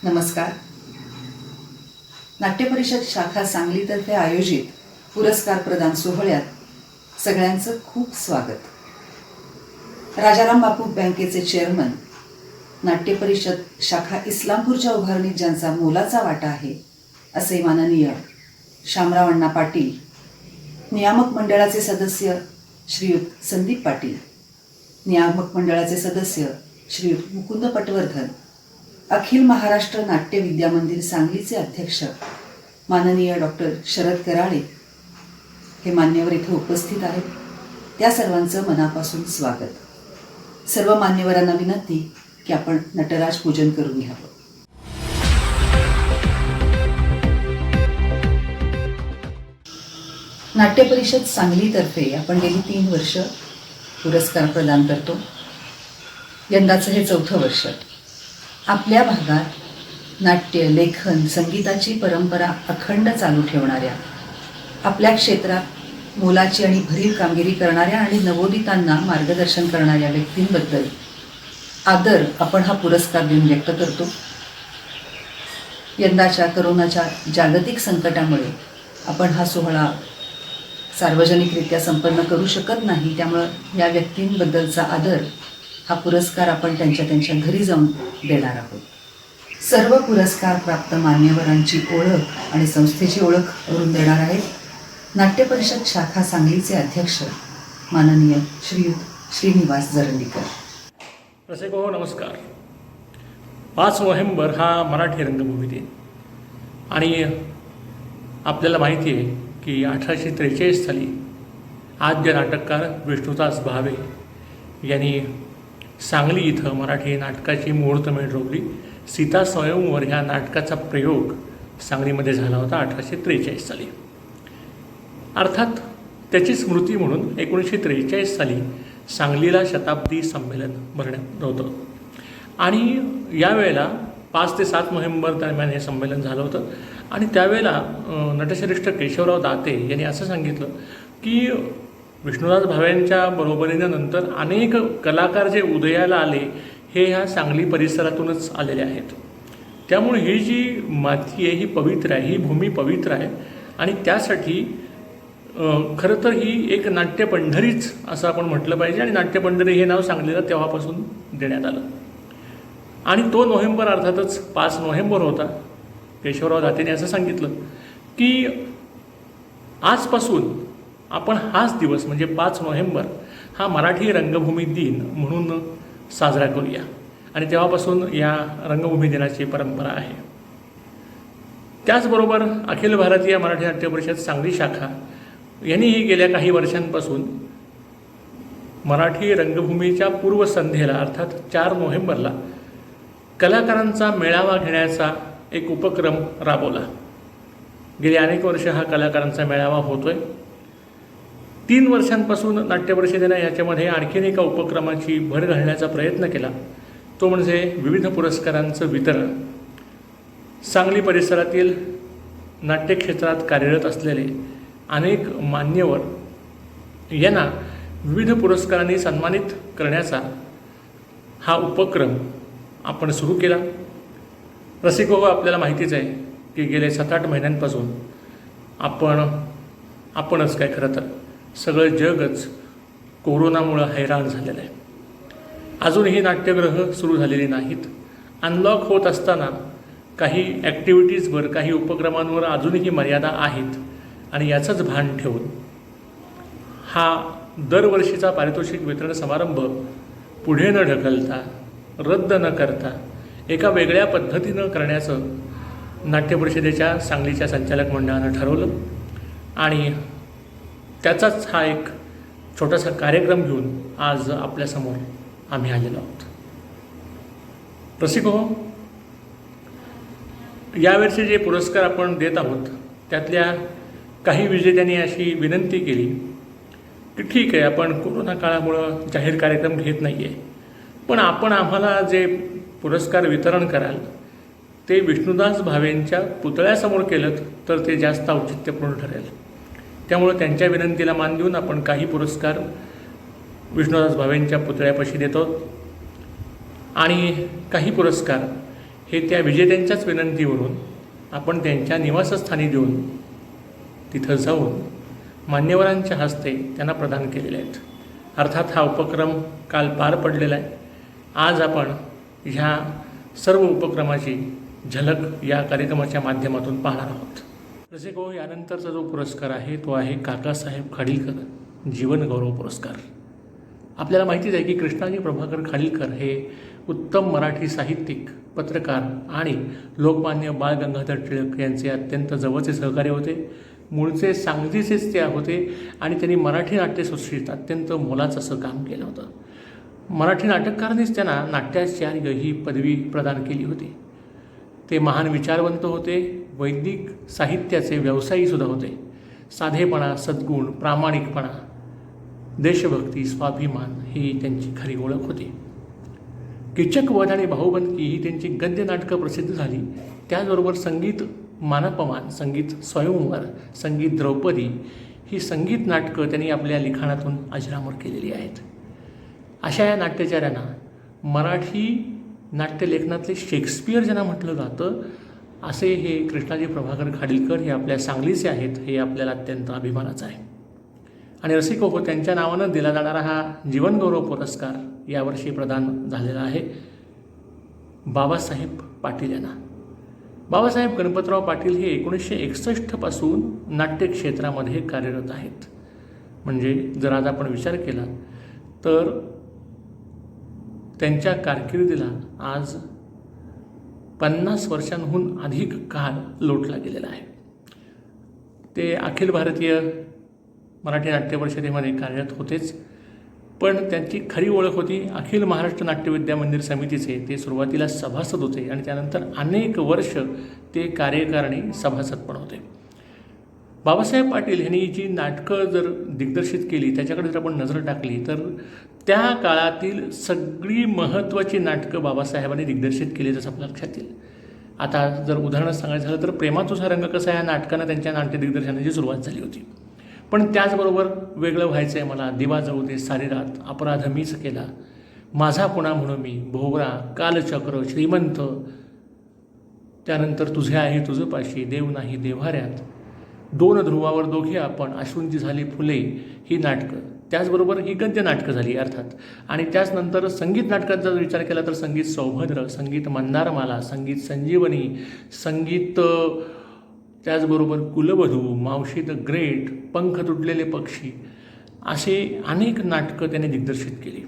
नमस्कार. नाट्य परिषद शाखा सांगलीतर्फे आयोजित पुरस्कार प्रदान सोहळ्यात सगळ्यांचं खूप स्वागत. राजाराम बापू बँकेचे चेअरमन, नाट्य परिषद शाखा इस्लामपूरच्या उभारणीत ज्यांचा मोलाचा वाटा आहे असे माननीय शामराव अण्णा पाटील, नियामक मंडळाचे सदस्य श्रीयुत संदीप पाटील, नियामक मंडळाचे सदस्य श्रीयुत मुकुंद पटवर्धन, अखिल महाराष्ट्र नाट्य विद्यामंदिर सांगलीचे अध्यक्ष माननीय डॉक्टर शरद कराळे हे मान्यवर इथे उपस्थित आहेत. त्या सर्वांचं मनापासून स्वागत. सर्व मान्यवरांना विनंती की आपण नटराज पूजन करून घ्यावं. नाट्य परिषद सांगलीतर्फे आपण गेली 3 वर्ष पुरस्कार प्रदान करतो. यंदाचं हे 4थं वर्ष. आपल्या भागात नाट्य, लेखन, संगीताची परंपरा अखंड चालू ठेवणाऱ्या, आपल्या क्षेत्रात मोलाची आणि भरीव कामगिरी करणाऱ्या आणि नवोदितांना मार्गदर्शन करणाऱ्या व्यक्तींबद्दल आदर आपण हा पुरस्कार देऊन व्यक्त करतो. यंदाच्या करोनाच्या जागतिक संकटामुळे आपण हा सोहळा सार्वजनिकरित्या संपन्न करू शकत नाही. त्यामुळं या व्यक्तींबद्दलचा आदर हा पुरस्कार आपण त्यांच्या घरी जाऊन देणार आहोत. सर्व पुरस्कार प्राप्त मान्यवरांची ओळख आणि संस्थेची ओळख करून देणार आहेत नाट्य परिषद शाखा सांगलीचे अध्यक्ष माननीय श्रीयुत श्रीनिवास जरंडीकर. रसिक हो, नमस्कार. 5 नोव्हेंबर हा मराठी रंगभूमी दिन आणि आपल्याला माहिती आहे की 1843 साली आद्य नाटककार विष्णुदास भावे यांनी सांगली इथं मराठी नाटकाची मुहूर्तमेढ रोवली. सीता स्वयंवर ह्या नाटकाचा प्रयोग सांगलीमध्ये झाला होता 1843 साली. अर्थात त्याची स्मृती म्हणून 1943 साली सांगलीला शताब्दी संमेलन भरण्यात होतं आणि यावेळेला 5 ते 7 नोव्हेंबर दरम्यान हे संमेलन झालं होतं. आणि त्यावेळेला नटश्रेष्ठ केशवराव दाते यांनी असं सांगितलं की विष्णुदास भावेंच्या बरोबरीनं नंतर अनेक कलाकार जे उदयाला आले हे ह्या सांगली परिसरातूनच आलेले आहेत. त्यामुळे ही जी माती आहे ही पवित्र आहे, ही भूमी पवित्र आहे आणि त्यासाठी खरं तर ही एक नाट्यपंढरीच असं आपण म्हटलं पाहिजे. आणि नाट्यपंढरी हे नाव सांगलीला तेव्हापासून देण्यात आलं. आणि तो नोव्हेंबर अर्थातच 5 नोव्हेंबर होता. केशवराव दातेने असं सांगितलं की आजपासून आपण हाच दिवस म्हणजे 5 नोव्हेंबर हा मराठी रंगभूमी दिन म्हणून साजरा करूया. आणि तेव्हापासून या रंगभूमी दिनाची परंपरा आहे. त्याचबरोबर अखिल भारतीय मराठी नाट्य परिषद सांगली शाखा यांनीही गेल्या काही वर्षांपासून मराठी रंगभूमीच्या पूर्वसंध्येला अर्थात 4 नोव्हेंबरला कलाकारांचा मेळावा घेण्याचा एक उपक्रम राबवला. गेली अनेक वर्ष हा कलाकारांचा मेळावा होतोय. 3 वर्षांपासून नाट्य परिषदेनं याच्यामध्ये आणखीन एका उपक्रमाची भर घालण्याचा प्रयत्न केला. तो म्हणजे विविध पुरस्कारांचं वितरण. सांगली परिसरातील नाट्यक्षेत्रात कार्यरत असलेले अनेक मान्यवर यांना विविध पुरस्कारांनी सन्मानित करण्याचा हा उपक्रम आपण सुरू केला. रसिक हो, आपल्याला माहितीच आहे की गेले 7-8 महिन्यांपासून आपणच काय खरं तर सगळं जगच कोरोनामुळं हैराण झालेलं आहे. अजूनही नाट्यगृह सुरू झालेली नाहीत. अनलॉक होत असताना काही ॲक्टिव्हिटीजवर, काही उपक्रमांवर अजूनही मर्यादा आहेत. आणि याचंच भान ठेवून हा दरवर्षीचा पारितोषिक वितरण समारंभ पुढे न ढकलता, रद्द न करता एका वेगळ्या पद्धतीनं करण्याचं नाट्य परिषदेच्या सांगलीच्या संचालक मंडळानं ठरवलं. आणि त्याचाच हा एक छोटासा कार्यक्रम घेऊन आज आपल्यासमोर आम्ही आलेलो आहोत. रसिक हो, यावेळचे जे पुरस्कार आपण देत आहोत त्यातल्या काही विजेत्यांनी अशी विनंती केली की ठीक आहे, आपण कोरोना काळामुळं जाहीर कार्यक्रम घेत नाही आहे, पण आपण आम्हाला जे पुरस्कार वितरण कराल ते विष्णुदास भावेंच्या पुतळ्यासमोर केलं तर ते जास्त औचित्यपूर्ण ठरेल. त्यामुळे त्यांच्या विनंतीला मान देऊन आपण काही पुरस्कार विष्णुदास भावेंच्या पुतळ्यापाशी देतो आणि काही पुरस्कार हे त्या विजेत्यांच्याच विनंतीवरून आपण त्यांच्या निवासस्थानी देऊन तिथं जाऊन मान्यवरांच्या हस्ते त्यांना प्रदान केलेले आहेत. अर्थात हा उपक्रम काल पार पडलेला आहे. आज आपण ह्या सर्व उपक्रमाची झलक या कार्यक्रमाच्या माध्यमातून पाहणार आहोत. जसे को यानंतरचा जो पुरस्कार आहे तो आहे काकासाहेब खाडीलकर जीवनगौरव पुरस्कार. आपल्याला माहितीच आहे की कृष्णाजी प्रभाकर खाडीलकर हे उत्तम मराठी साहित्यिक, पत्रकार आणि लोकमान्य बाळ गंगाधर टिळक यांचे अत्यंत जवळचे सहकारी होते. मूळचे सांगलीचेच ते होते आणि त्यांनी मराठी नाट्यसृष्टीत अत्यंत मोलाचं असं काम केलं होतं. मराठी नाटककारांनीच त्यांना नाट्याचार्य ही पदवी प्रदान केली होती. ते महान विचारवंत होते, वैदिक साहित्याचे व्यवसायीसुद्धा होते. साधेपणा, सद्गुण, प्रामाणिकपणा, देशभक्ती, स्वाभिमान ही त्यांची खरी ओळख होती. कीचकवध आणि भाऊबंदकी ही त्यांची गद्य नाटकं प्रसिद्ध झाली. त्याचबरोबर संगीत मानपमान, संगीत स्वयंवर, संगीत द्रौपदी ही संगीत नाटकं त्यांनी आपल्या लिखाणातून अजरामर केलेली आहेत. अशा या नाट्याचार्यांना मराठी नाट्यलेखनातले शेक्सपियर ज्यांना म्हटलं जातं असे हे कृष्णाजी प्रभाकर खाडीलकर हे आपल्या सांगलीचे आहेत. हे आपल्याला अत्यंत अभिमानाचं आहे. आणि रसिक हो, त्यांच्या नावानं दिला जाणारा हा जीवनगौरव पुरस्कार यावर्षी प्रदान झालेला आहे बाबासाहेब पाटील यांना. बाबासाहेब गणपतराव पाटील हे 1961 पासून नाट्यक्षेत्रामध्ये कार्यरत आहेत. म्हणजे जर आज आपण विचार केला तर त्यांच्या कारकिर्दीला आज 50 वर्षांहून अधिक काळ लोटला गेलेला आहे. ते अखिल भारतीय मराठी नाट्य परिषदेमध्ये कार्यरत होतेच, पण त्यांची खरी ओळख होती अखिल महाराष्ट्र नाट्य विद्या मंदिर समितीचे ते सुरुवातीला सभासद होते आणि त्यानंतर अनेक वर्ष ते कार्यकारिणी सभासद पण होते. बाबासाहेब पाटील यांनी जी नाटकं जर दिग्दर्शित केली त्याच्याकडे जर आपण नजर टाकली तर त्या काळातील सगळी महत्त्वाची नाटकं बाबासाहेबांनी दिग्दर्शित केली जसं आपल्या लक्षात येईल. आता जर उदाहरण सांगायचं झालं तर प्रेमा तुझा रंग कसा या नाटकानं त्यांच्या नाट्य दिग्दर्शनाची सुरुवात झाली होती. पण त्याचबरोबर वेगळं व्हायचं आहे मला, दिवा जाऊ दे, सारी रात, अपराध मीच केला, माझा पुणा म्हणून मी, भोवरा, कालचक्र, श्रीमंत, त्यानंतर तुझे आहे तुझं पाशी, देव नाही देव्हाऱ्यात, दोन ध्रुवावर दोघे आपण, अश्रूंची झाली फुले ही नाटकं. त्याचबरोबर ही गद्य नाटकं झाली अर्थात. आणि त्याचनंतर संगीत नाटकात जर विचार केला तर संगीत सौभद्र, संगीत मंदारमाला, संगीत संजीवनी, संगीत त्याचबरोबर कुलवधू, मावशी द ग्रेट, पंख तुटलेले पक्षी असे अनेक नाटकं त्याने दिग्दर्शित केली.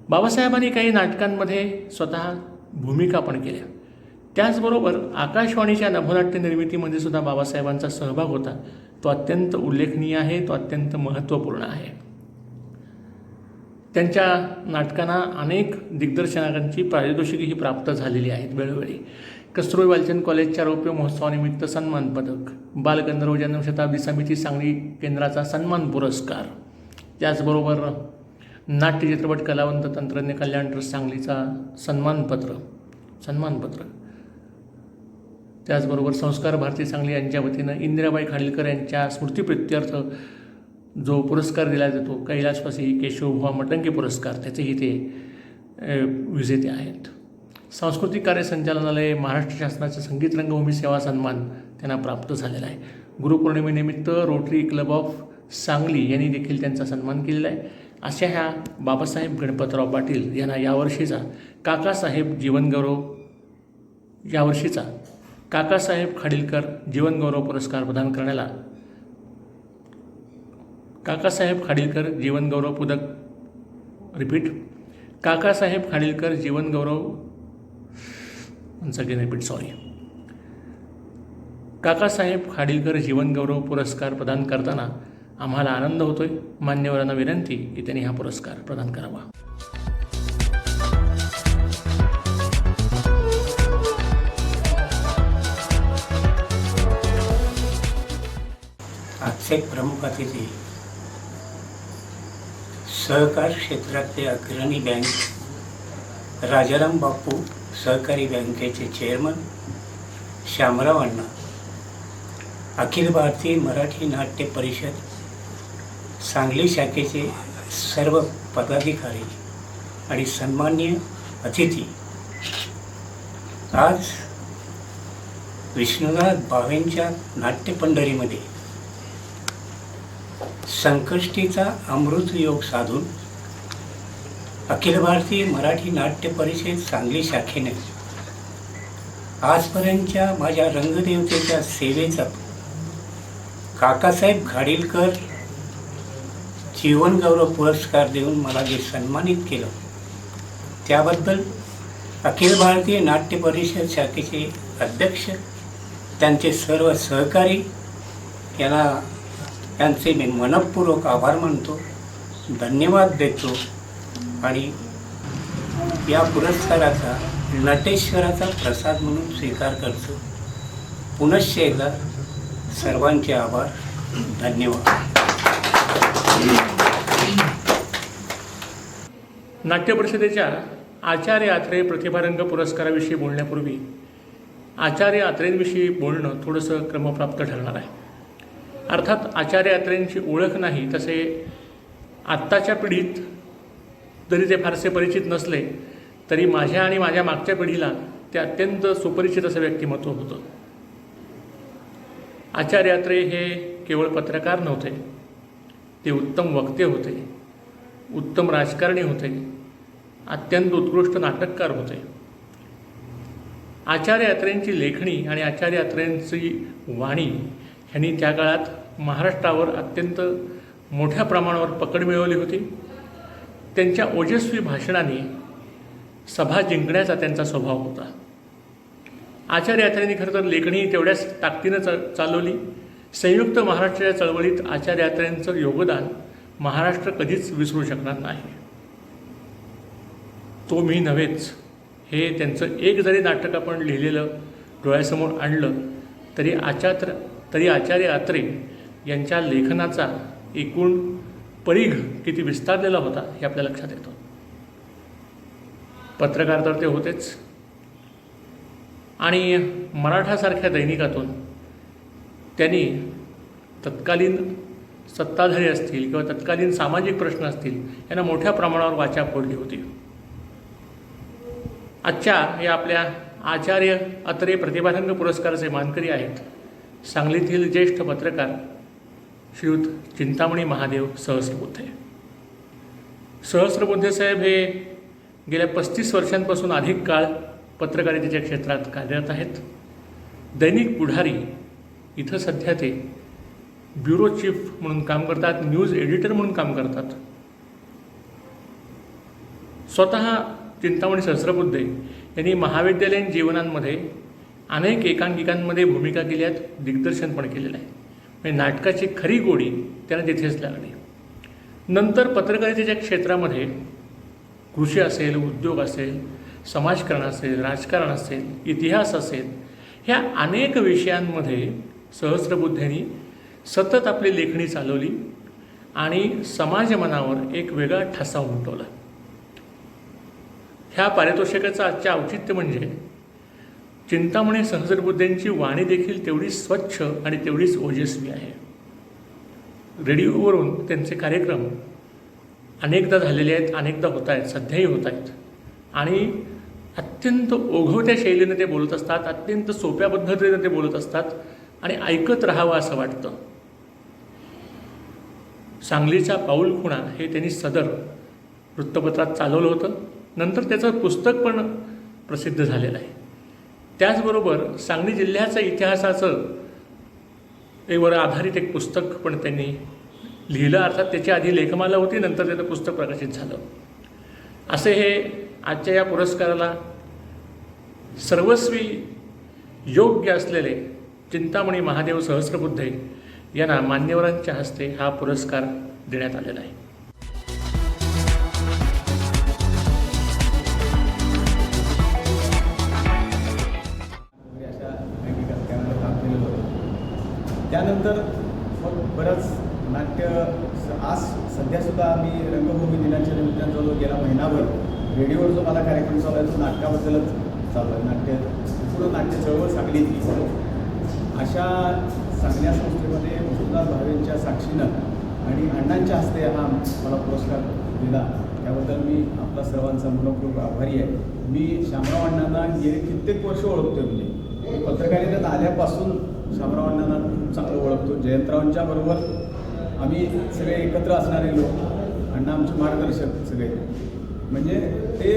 बाबासाहेबांनी काही नाटकांमध्ये स्वतः भूमिका पण केल्या. त्याचबरोबर आकाशवाणीच्या नभोनाट्य निर्मितीमध्ये सुद्धा बाबासाहेबांचा सहभाग होता. तो अत्यंत उल्लेखनीय आहे, तो अत्यंत महत्त्वपूर्ण आहे. त्यांच्या नाटकांना अनेक दिग्दर्शकांची पारितोषिकेही प्राप्त झालेली आहेत वेळोवेळी. कस्तुरबा वालचंद कॉलेजच्या रौप्य महोत्सवानिमित्त सन्मान पदक, बालगंधर्व जन्मशताब्दी समिती सांगली केंद्राचा सन्मान पुरस्कार, त्याचबरोबर नाट्य चित्रपट कलावंत तंत्रज्ञ कल्याण ट्रस्ट सांगलीचा सन्मानपत्र, त्याचबरोबर संस्कार भारती सांगली यांच्या वतीनं इंदिराबाई खाडीलकर यांच्या स्मृतिप्रित्यर्थ जो पुरस्कार दिला जातो कैलासवासी केशवभुवा मटंके पुरस्कार, त्याचेही ते विजेते आहेत. सांस्कृतिक कार्य संचालनालय महाराष्ट्र शासनाचे संगीत रंगभूमी सेवा सन्मान त्यांना प्राप्त झालेला आहे. गुरुपौर्णिमेनिमित्त रोटरी क्लब ऑफ सांगली यांनी देखील त्यांचा सन्मान केलेला आहे. अशा ह्या बाबासाहेब गणपतराव पाटील यांना यावर्षीचा काकासाहेब खाडीलकर जीवनगौरव पुरस्कार प्रदान करण्याला काकासाहेब खाडीलकर जीवनगौरव पुरस्कार प्रदान करताना आम्हाला आनंद होतोय. मान्यवरांना विनंती की त्यांनी हा पुरस्कार प्रदान करावा. आजचे प्रमुख अतिथी सहकार क्षेत्रातले अग्रणी बँक राजाराम बापू सहकारी बँकेचे चेअरमन श्यामराव अण्णा, अखिल भारतीय मराठी नाट्य परिषद सांगली शाखेचे सर्व पदाधिकारी आणि सन्माननीय अतिथी आज विष्णुनाथ भावेंच्या नाट्यपंढरीमध्ये संकष्टीचा अमृत योग साधून अखिल भारतीय मराठी नाट्य परिषद सांगली शाखेने आजपर्यंतच्या माझ्या रंगदेवतेच्या सेवेचा काकासाहेब घाडीलकर जीवनगौरव पुरस्कार देऊन मला जे सन्मानित केलं त्याबद्दल अखिल भारतीय नाट्य परिषद शाखेचे अध्यक्ष, त्यांचे सर्व सहकारी यांचे मी मनःपूर्वक आभार मानतो, धन्यवाद देतो आणि या पुरस्काराचा नटेश्वराचा प्रसाद म्हणून स्वीकार करतो. पुनश्च एकदा सर्वांचे आभार, धन्यवाद. नाट्य परिषदेच्या आचार्य आत्रे प्रतिभारंग पुरस्काराविषयी बोलण्यापूर्वी आचार्य आत्रेंविषयी बोलणं थोडंसं क्रमप्राप्त ठरणार आहे. अर्थात आचार्य आत्रेंची ओळख नाही तसे आत्ताच्या पिढीत जरी ते फारसे परिचित नसले तरी माझ्या आणि माझ्या मागच्या पिढीला ते अत्यंत सुपरिचित असं व्यक्तिमत्व होतं. आचार्य आत्रे हे केवळ पत्रकार नव्हते, ते उत्तम वक्ते होते, उत्तम राजकारणी होते, अत्यंत उत्कृष्ट नाटककार होते. आचार्य आत्रेंची लेखणी आणि आचार्य आत्रेंची वाणी ह्यांनी त्या काळात महाराष्ट्रावर अत्यंत मोठ्या प्रमाणावर पकड मिळवली होती. त्यांच्या ओजस्वी भाषणाने सभा जिंकण्याचा त्यांचा स्वभाव होता. आचार्य आत्रेंनी खरं तर लेखणी तेवढ्याच ताकदीनं चालवली. संयुक्त महाराष्ट्राच्या चळवळीत आचार्य आत्रेंचं योगदान महाराष्ट्र कधीच विसरू शकणार नाही. तो मी नव्हेच हे त्यांचं एक जरी नाटक आपण लिहिलेलं डोळ्यासमोर आणलं तरी आचार्य आत्रे यांच्या लेखनाचा एकूण परीघ किती विस्तारलेला होता हे आपल्या लक्षात येतं. पत्रकार तर ते होतेच आणि मराठासारख्या दैनिकातून त्यांनी तत्कालीन सत्ताधारी असतील किंवा तत्कालीन सामाजिक प्रश्न असतील यांना मोठ्या प्रमाणावर वाचा फोडली होती. आजच्या या आपल्या आचार्य आत्रे प्रतिभारंग पुरस्काराचे मानकरी आहेत सांगलीतील ज्येष्ठ पत्रकार श्रीयुत चिंतामणी महादेव सहस्रबुद्धे. सहस्रबुद्धे साहेब हे गेल्या 35 वर्षांपासून अधिक काळ पत्रकारितेच्या क्षेत्रात कार्यरत आहेत. दैनिक पुढारी इथं सध्या ते ब्युरो चीफ म्हणून काम करतात, न्यूज एडिटर म्हणून काम करतात. स्वतः चिंतामणी सहस्रबुद्धे यांनी महाविद्यालयीन जीवनांमध्ये अनेक एकांकिकांमध्ये भूमिका केल्या आहेत, दिग्दर्शन पण केलेलं आहे. म्हणजे नाटकाची खरी गोडी त्यांना तिथेच लागली. नंतर पत्रकारितेच्या क्षेत्रामध्ये कृषी असेल, उद्योग असेल, समाजकारण असेल, राजकारण असेल, इतिहास असेल, ह्या अनेक विषयांमध्ये सहस्रबुद्धेंनी सतत आपली लेखणी चालवली आणि समाजमनावर एक वेगळा ठसा उमटवला. ह्या पारितोषिकाचं आजचे औचित्य म्हणजे चिंतामणी सहस्रबुद्धेंची वाणी देखील तेवढी स्वच्छ आणि तेवढीच ओजस्वी आहे. रेडिओवरून त्यांचे कार्यक्रम अनेकदा झालेले आहेत, अनेकदा होत आहेत, सध्याही होत आहेत आणि अत्यंत ओघवत्या शैलीने ते बोलत असतात, अत्यंत सोप्या पद्धतीने ते बोलत असतात आणि ऐकत राहावं असं वाटतं. सांगलीचा पाऊलखुणा हे त्यांनी सदर वृत्तपत्रात चालवलं होतं. नंतर त्याचं पुस्तक पण प्रसिद्ध झालेलं आहे. त्याचबरोबर सांगली जिल्ह्याच्या इतिहासाचं वर आधारित एक पुस्तक पण त्यांनी लिहिलं. अर्थात त्याची आधी लेखमाला होती, नंतर त्याचं पुस्तक प्रकाशित झालं. असे हे आजच्या या पुरस्काराला सर्वस्वी योग्य असलेले चिंतामणी महादेव सहस्रबुद्धे यांना मान्यवरांच्या हस्ते हा पुरस्कार देण्यात आलेला आहे. त्यानंतर मग बरंच नाट्य आज सध्यासुद्धा आम्ही रंगभूमी दिनाच्या निमित्तानं जवळजवळ गेला महिनाभर रेडिओवर जो मला कार्यक्रम चालू आहे तो नाटकाबद्दलच चालू आहे. पूर्ण नाट्य चळवळ सांगलीतली. अशा चांगल्या संस्थेमध्ये वसुंधरा भावेंच्या साक्षीनं आणि अण्णांच्या हस्ते हा मला पुरस्कार दिला त्याबद्दल मी आपला सर्वांचा मनपूर्वक आभारी आहे. मी शामराव अण्णांना गेली कित्येक वर्ष ओळखतो. म्हणजे मी पत्रकारितेत आल्यापासून शामराव अण्णांना खूप चांगलं ओळखतो. जयंतरावांच्या बरोबर आम्ही सगळे एकत्र असणारे लोक, अण्णा आमचे मार्गदर्शक सगळे. म्हणजे ते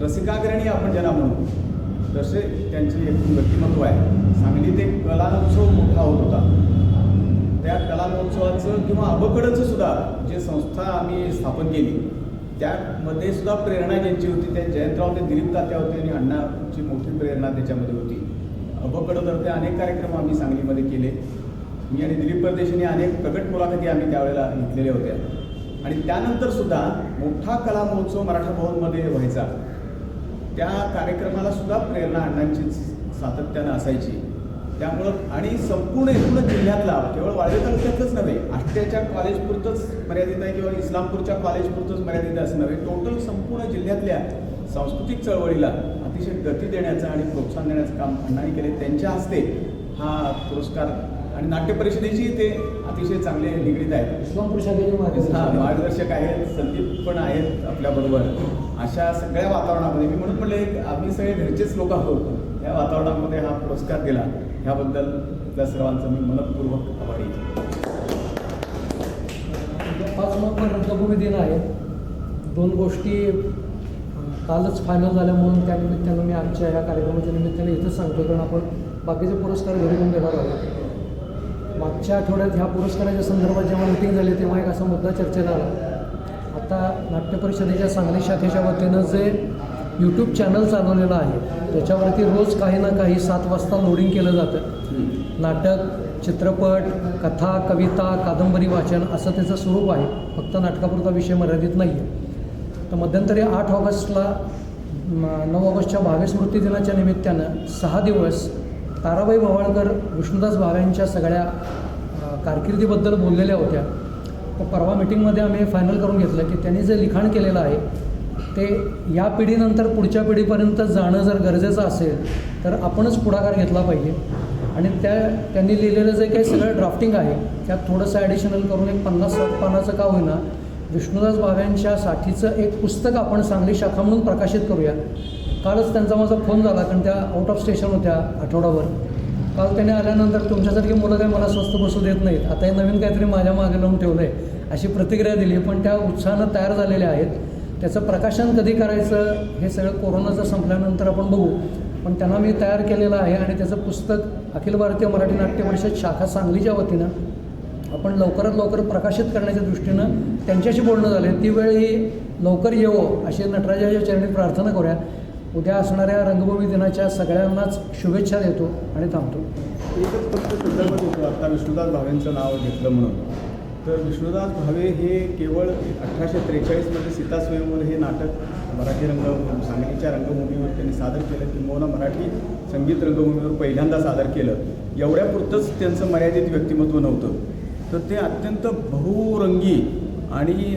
रसिकाग्रणी आपण ज्यांना म्हणू तसे त्यांची एक व्यक्तिमत्व आहे. सांगलीत एक कलामहोत्सव मोठा होत होता. त्या कला महोत्सवाचं किंवा अबकडचं सुद्धा जे संस्था आम्ही स्थापन केली त्यामध्ये सुद्धा प्रेरणा ज्यांची होती त्या जयंतराव ते दिलीप तात्या होते आणि अण्णाची मोठी प्रेरणा त्याच्यामध्ये होती. अबकडतर्फे अनेक कार्यक्रम आम्ही सांगलीमध्ये केले. मी आणि दिलीप परदेशींनी अनेक प्रगट मुलाखती आम्ही त्यावेळेला घेतलेल्या होत्या. आणि त्यानंतर सुद्धा मोठा कला महोत्सव मराठा भवनमध्ये व्हायचा. त्या कार्यक्रमाला सुद्धा प्रेरणा अण्णांची सातत्यानं असायची. त्यामुळं आणि संपूर्ण एकूणच जिल्ह्यातला, केवळ वाळवे तालुक्यातलंच नव्हे, आष्ट्याच्या कॉलेजपुरतंच मर्यादित आहे किंवा इस्लामपूरच्या कॉलेजपुरतंच मर्यादित असं नव्हे, टोटल संपूर्ण जिल्ह्यातल्या सांस्कृतिक चळवळीला अतिशय गती देण्याचं आणि प्रोत्साहन देण्याचं काम अण्णांनी केले. त्यांच्या हस्ते हा पुरस्कार आणि नाट्य परिषदेची ते अतिशय चांगले निगडीत आहेत. इस्लामपूर शाखेचे मार्गदर्शक आहेत, संदीप पण आहेत आपल्याबरोबर. अशा सगळ्या वातावरणामध्ये मी म्हणून म्हणलं आम्ही सगळे घरचेच लोक आहोत. या वातावरणामध्ये हा पुरस्कार दिला ह्याबद्दल आपल्या सर्वांचं मी मनपूर्वक आभारी आहे. 5 नोव्हेंबर रंगभूमी दिन आहे. 2 गोष्टी कालच फायनल झाल्यामुळे त्यानिमित्तानं मी आमच्या ह्या कार्यक्रमाच्या निमित्ताने इथंच सांगतो, कारण आपण बाकीचे पुरस्कार घरी घेऊन देणार आहोत. मागच्या आठवड्यात ह्या पुरस्काराच्या संदर्भात जेव्हा मिटिंग झाली तेव्हा एक असा मुद्दा चर्चेला आला. आता नाट्य परिषदेच्या सांगली शाखेच्या वतीनं जे यूट्यूब चॅनल चालवलेलं आहे त्याच्यावरती रोज काही ना काही 7 वाजता लोडिंग केलं जातं. नाटक, चित्रपट, कथा, कविता, कादंबरी वाचन असं त्याचं स्वरूप आहे. फक्त नाटकापुरता विषय मर्यादित नाही आहे. तर मध्यंतरी 8 ऑगस्टला 9 ऑगस्टच्या 22 स्मृती दिनाच्या निमित्तानं 6 दिवस ताराबाई भवाळकर विष्णुदास भावेंच्या सगळ्या कारकिर्दीबद्दल बोललेल्या होत्या. तर परवा मिटिंगमध्ये आम्ही फायनल करून घेतलं की त्यांनी जे लिखाण केलेलं आहे ते या पिढीनंतर पुढच्या पिढीपर्यंत जाणं जर गरजेचं असेल तर आपणच पुढाकार घेतला पाहिजे. आणि त्यांनी लिहिलेलं जे काही सगळं ड्राफ्टिंग आहे त्यात थोडंसं ॲडिशनल करून एक 50-60 पानाचं का होईना विष्णुदास भावेंच्या साठीचं एक पुस्तक आपण सांगली शाखा म्हणून प्रकाशित करूया. कालच त्यांचा माझा फोन झाला, कारण त्या आउट ऑफ स्टेशन होत्या आठवडाभर. काल त्याने आल्यानंतर तुमच्यासारखी मुलं काही मला स्वस्त बसू देत नाहीत, आता हे नवीन काहीतरी माझ्या मागे लावून ठेवलं आहे अशी प्रतिक्रिया दिली. पण त्या उत्साहानं तयार झालेल्या आहेत. त्याचं प्रकाशन कधी करायचं हे सगळं कोरोनाचं संपल्यानंतर आपण बघू, पण त्यांना मी तयार केलेलं आहे. आणि त्याचं पुस्तक अखिल भारतीय मराठी नाट्य परिषद शाखा सांगलीच्या वतीनं आपण लवकरात लवकर प्रकाशित करण्याच्या दृष्टीनं त्यांच्याशी बोलणं झालं. ती वेळ ही लवकर येवो अशी नटराजाच्या चरणी प्रार्थना करूया. उद्या असणाऱ्या रंगभूमी दिनाच्या सगळ्यांनाच शुभेच्छा देतो आणि थांबतो. एकच फक्त संदर्भात होतो आता विष्णुदास भावेंचं नाव घेतलं म्हणून. तर विष्णुदास भावे हे केवळ 1843मध्ये सीता स्वयंवर हे नाटक मराठी सांगलीच्या रंगभूमीवर त्यांनी सादर केलं, किंवा मराठी संगीत रंगभूमीवर पहिल्यांदा सादर केलं. एवढ्यापुरतंच त्यांचं मर्यादित व्यक्तिमत्व नव्हतं, तर ते अत्यंत बहुरंगी आणि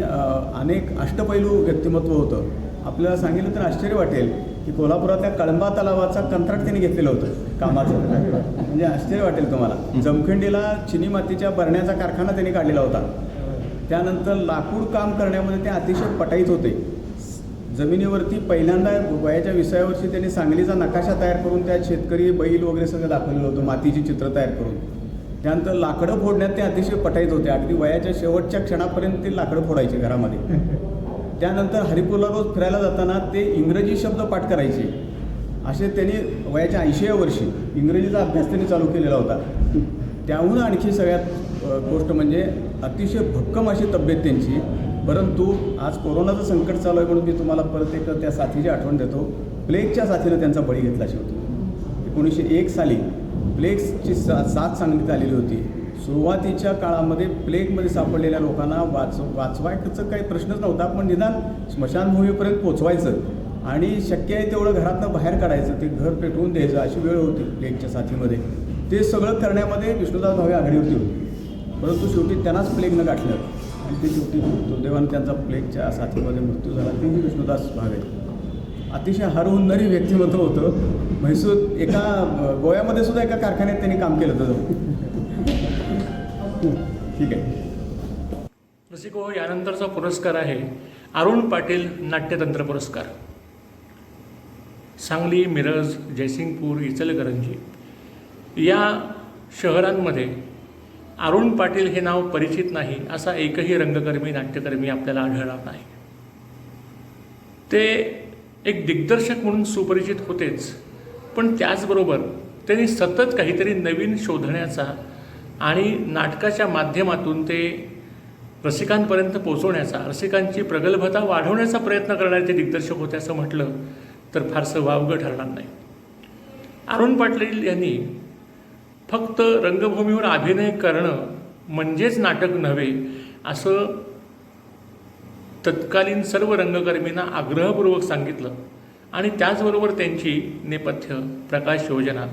अनेक अष्टपैलू व्यक्तिमत्व होतं. आपल्याला सांगितलं तर आश्चर्य वाटेल की कोल्हापुरातल्या कळंबा तलावाचा कंत्राट त्यांनी घेतलेलं होतं कामाचं. म्हणजे आश्चर्य वाटेल तुम्हाला. जमखंडीला चिनी मातीच्या बरण्याचा कारखाना त्यांनी काढलेला होता. त्यानंतर लाकूड काम करण्यामध्ये ते अतिशय पटाईत होते. जमिनीवरती पहिल्यांदा वयाच्या 20व्या वर्षी त्यांनी सांगलीचा नकाशा तयार करून त्यात शेतकरी बैल वगैरे सगळं दाखवलेलं होतं, मातीची चित्र तयार करून. त्यानंतर लाकडं फोडण्यात ते अतिशय पटाईत होते. अगदी वयाच्या शेवटच्या क्षणापर्यंत ते लाकडं फोडायचे घरामध्ये. त्यानंतर हरिपूरला रोज फिरायला जाताना ते इंग्रजी शब्द पाठ करायचे. असे त्यांनी वयाच्या 80व्या वर्षी इंग्रजीचा अभ्यास त्यांनी चालू केलेला होता. त्याहून आणखी सगळ्यात गोष्ट म्हणजे अतिशय भक्कम अशी तब्येत त्यांची. परंतु आज कोरोनाचं संकट चालू आहे म्हणून मी तुम्हाला परत एक त्या साथीची आठवण देतो. प्लेगच्या साथीनं त्यांचा बळी घेतला शेवटी. 1901 साली प्लेगची साथ सांगलीत आलेली होती. सुरुवातीच्या काळामध्ये प्लेगमध्ये सापडलेल्या लोकांना वाचवायचं काही प्रश्नच नव्हता, पण निदान स्मशानभूमीपर्यंत पोचवायचं आणि शक्य आहे तेवढं घरातनं बाहेर काढायचं, ते घर पेटवून द्यायचं अशी वेळ होती प्लेगच्या साथीमध्ये. ते सगळं करण्यामध्ये विष्णुदास भावे आघाडीवरती होते. परंतु शेवटी त्यांनाच प्लेगनं गाठलं आणि ते शेवटी दुर्दैवानं त्यांचा प्लेगच्या साथीमध्ये मृत्यू झाला. तेही विष्णुदास भावे अतिशय हरहुन्नरी व्यक्तिमत्व होतं. म्हैसूर एका गोव्यामध्ये सुद्धा एका कारखान्यात त्यांनी काम केलं होतं. ठीक आहे. रसिको, यानंतरचा पुरस्कार आहे अरुण पाटील नाट्यतंत्र पुरस्कार. सांगली, मिरज, जयसिंगपूर, इचलकरंजी या शहरांमध्ये अरुण पाटील हे नाव परिचित नाही असा एकही रंगकर्मी, नाट्यकर्मी आपल्याला आढळणार नाही. ते एक दिग्दर्शक म्हणून सुपरिचित होतेच, पण त्याचबरोबर त्यांनी सतत काहीतरी नवीन शोधण्याचा आणि नाटकाच्या माध्यमातून ते रसिकांपर्यंत पोचवण्याचा, रसिकांची प्रगल्भता वाढवण्याचा प्रयत्न करणारे ते दिग्दर्शक होते असं म्हटलं तर फारसं वावगं ठरणार नाही. अरुण पाटील यांनी फक्त रंगभूमीवर अभिनय करणं म्हणजेच नाटक नव्हे असं तत्कालीन सर्व रंगकर्मींना आग्रहपूर्वक सांगितलं आणि त्याचबरोबर त्यांची नेपथ्य, प्रकाश योजना,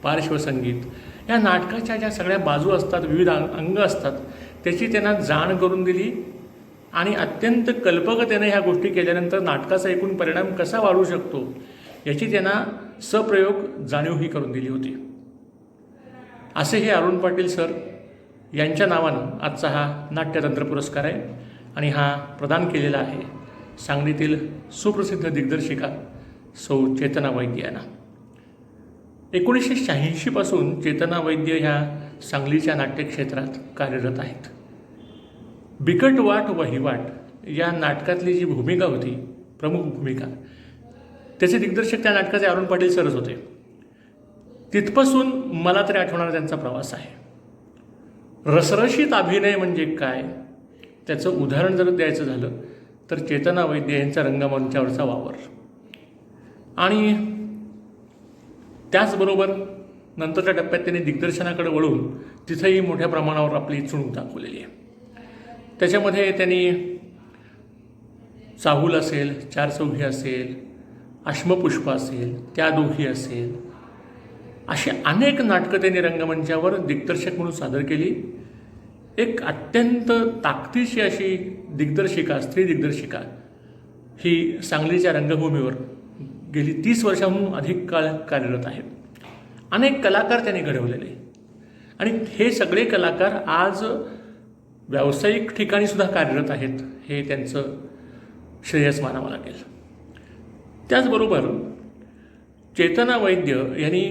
पार्श्वसंगीत या नाटकाच्या ज्या सगळ्या बाजू असतात, विविध अंग असतात त्याची त्यांना जाण करून दिली आणि अत्यंत कल्पकतेने ह्या गोष्टी केल्यानंतर नाटकाचा एकूण परिणाम कसा वाढू शकतो याची त्यांना सप्रयोग जाणीवही करून दिली होती. असे हे अरुण पाटील सर यांच्या नावानं आजचा हा नाट्यतंत्र पुरस्कार आहे आणि हा प्रदान केलेला आहे सांगलीतील सुप्रसिद्ध दिग्दर्शिका सौ चेतना वैद्य यांना. 1986 पासून चेतना वैद्य ह्या सांगलीच्या नाट्यक्षेत्रात कार्यरत आहेत. बिकट वाट वहिवाट या नाटकातली जी भूमिका होती, प्रमुख भूमिका, त्याचे दिग्दर्शक त्या नाटकाचे अरुण पाटील सरच होते. तिथपासून मला तरी आठवणारा त्यांचा प्रवास आहे. रसरशीत अभिनय म्हणजे काय त्याचं उदाहरण जर द्यायचं झालं तर चेतना वैद्य यांचा रंगमंचावरचा वावर आणि त्याचबरोबर नंतरच्या टप्प्यात त्यांनी दिग्दर्शनाकडे वळून तिथंही मोठ्या प्रमाणावर आपली चुणूक दाखवलेली आहे. त्याच्यामध्ये त्यांनी चाहूल असेल, चार चौघी असेल, अश्मपुष्प असेल, त्या दोघी असेल, अशी अनेक नाटकं त्यांनी रंगमंचावर दिग्दर्शक म्हणून सादर केली. एक अत्यंत ताकदीची अशी दिग्दर्शिका, स्त्री दिग्दर्शिका ही सांगलीच्या रंगभूमीवर गेली 30 वर्षांहून अधिक काळ कार्यरत आहेत. अनेक कलाकार त्यांनी घडवलेले आणि हे सगळे कलाकार आज व्यावसायिक ठिकाणीसुद्धा कार्यरत आहेत, हे त्यांचं श्रेयस मानावं लागेल. त्याचबरोबर चेतना वैद्य यांनी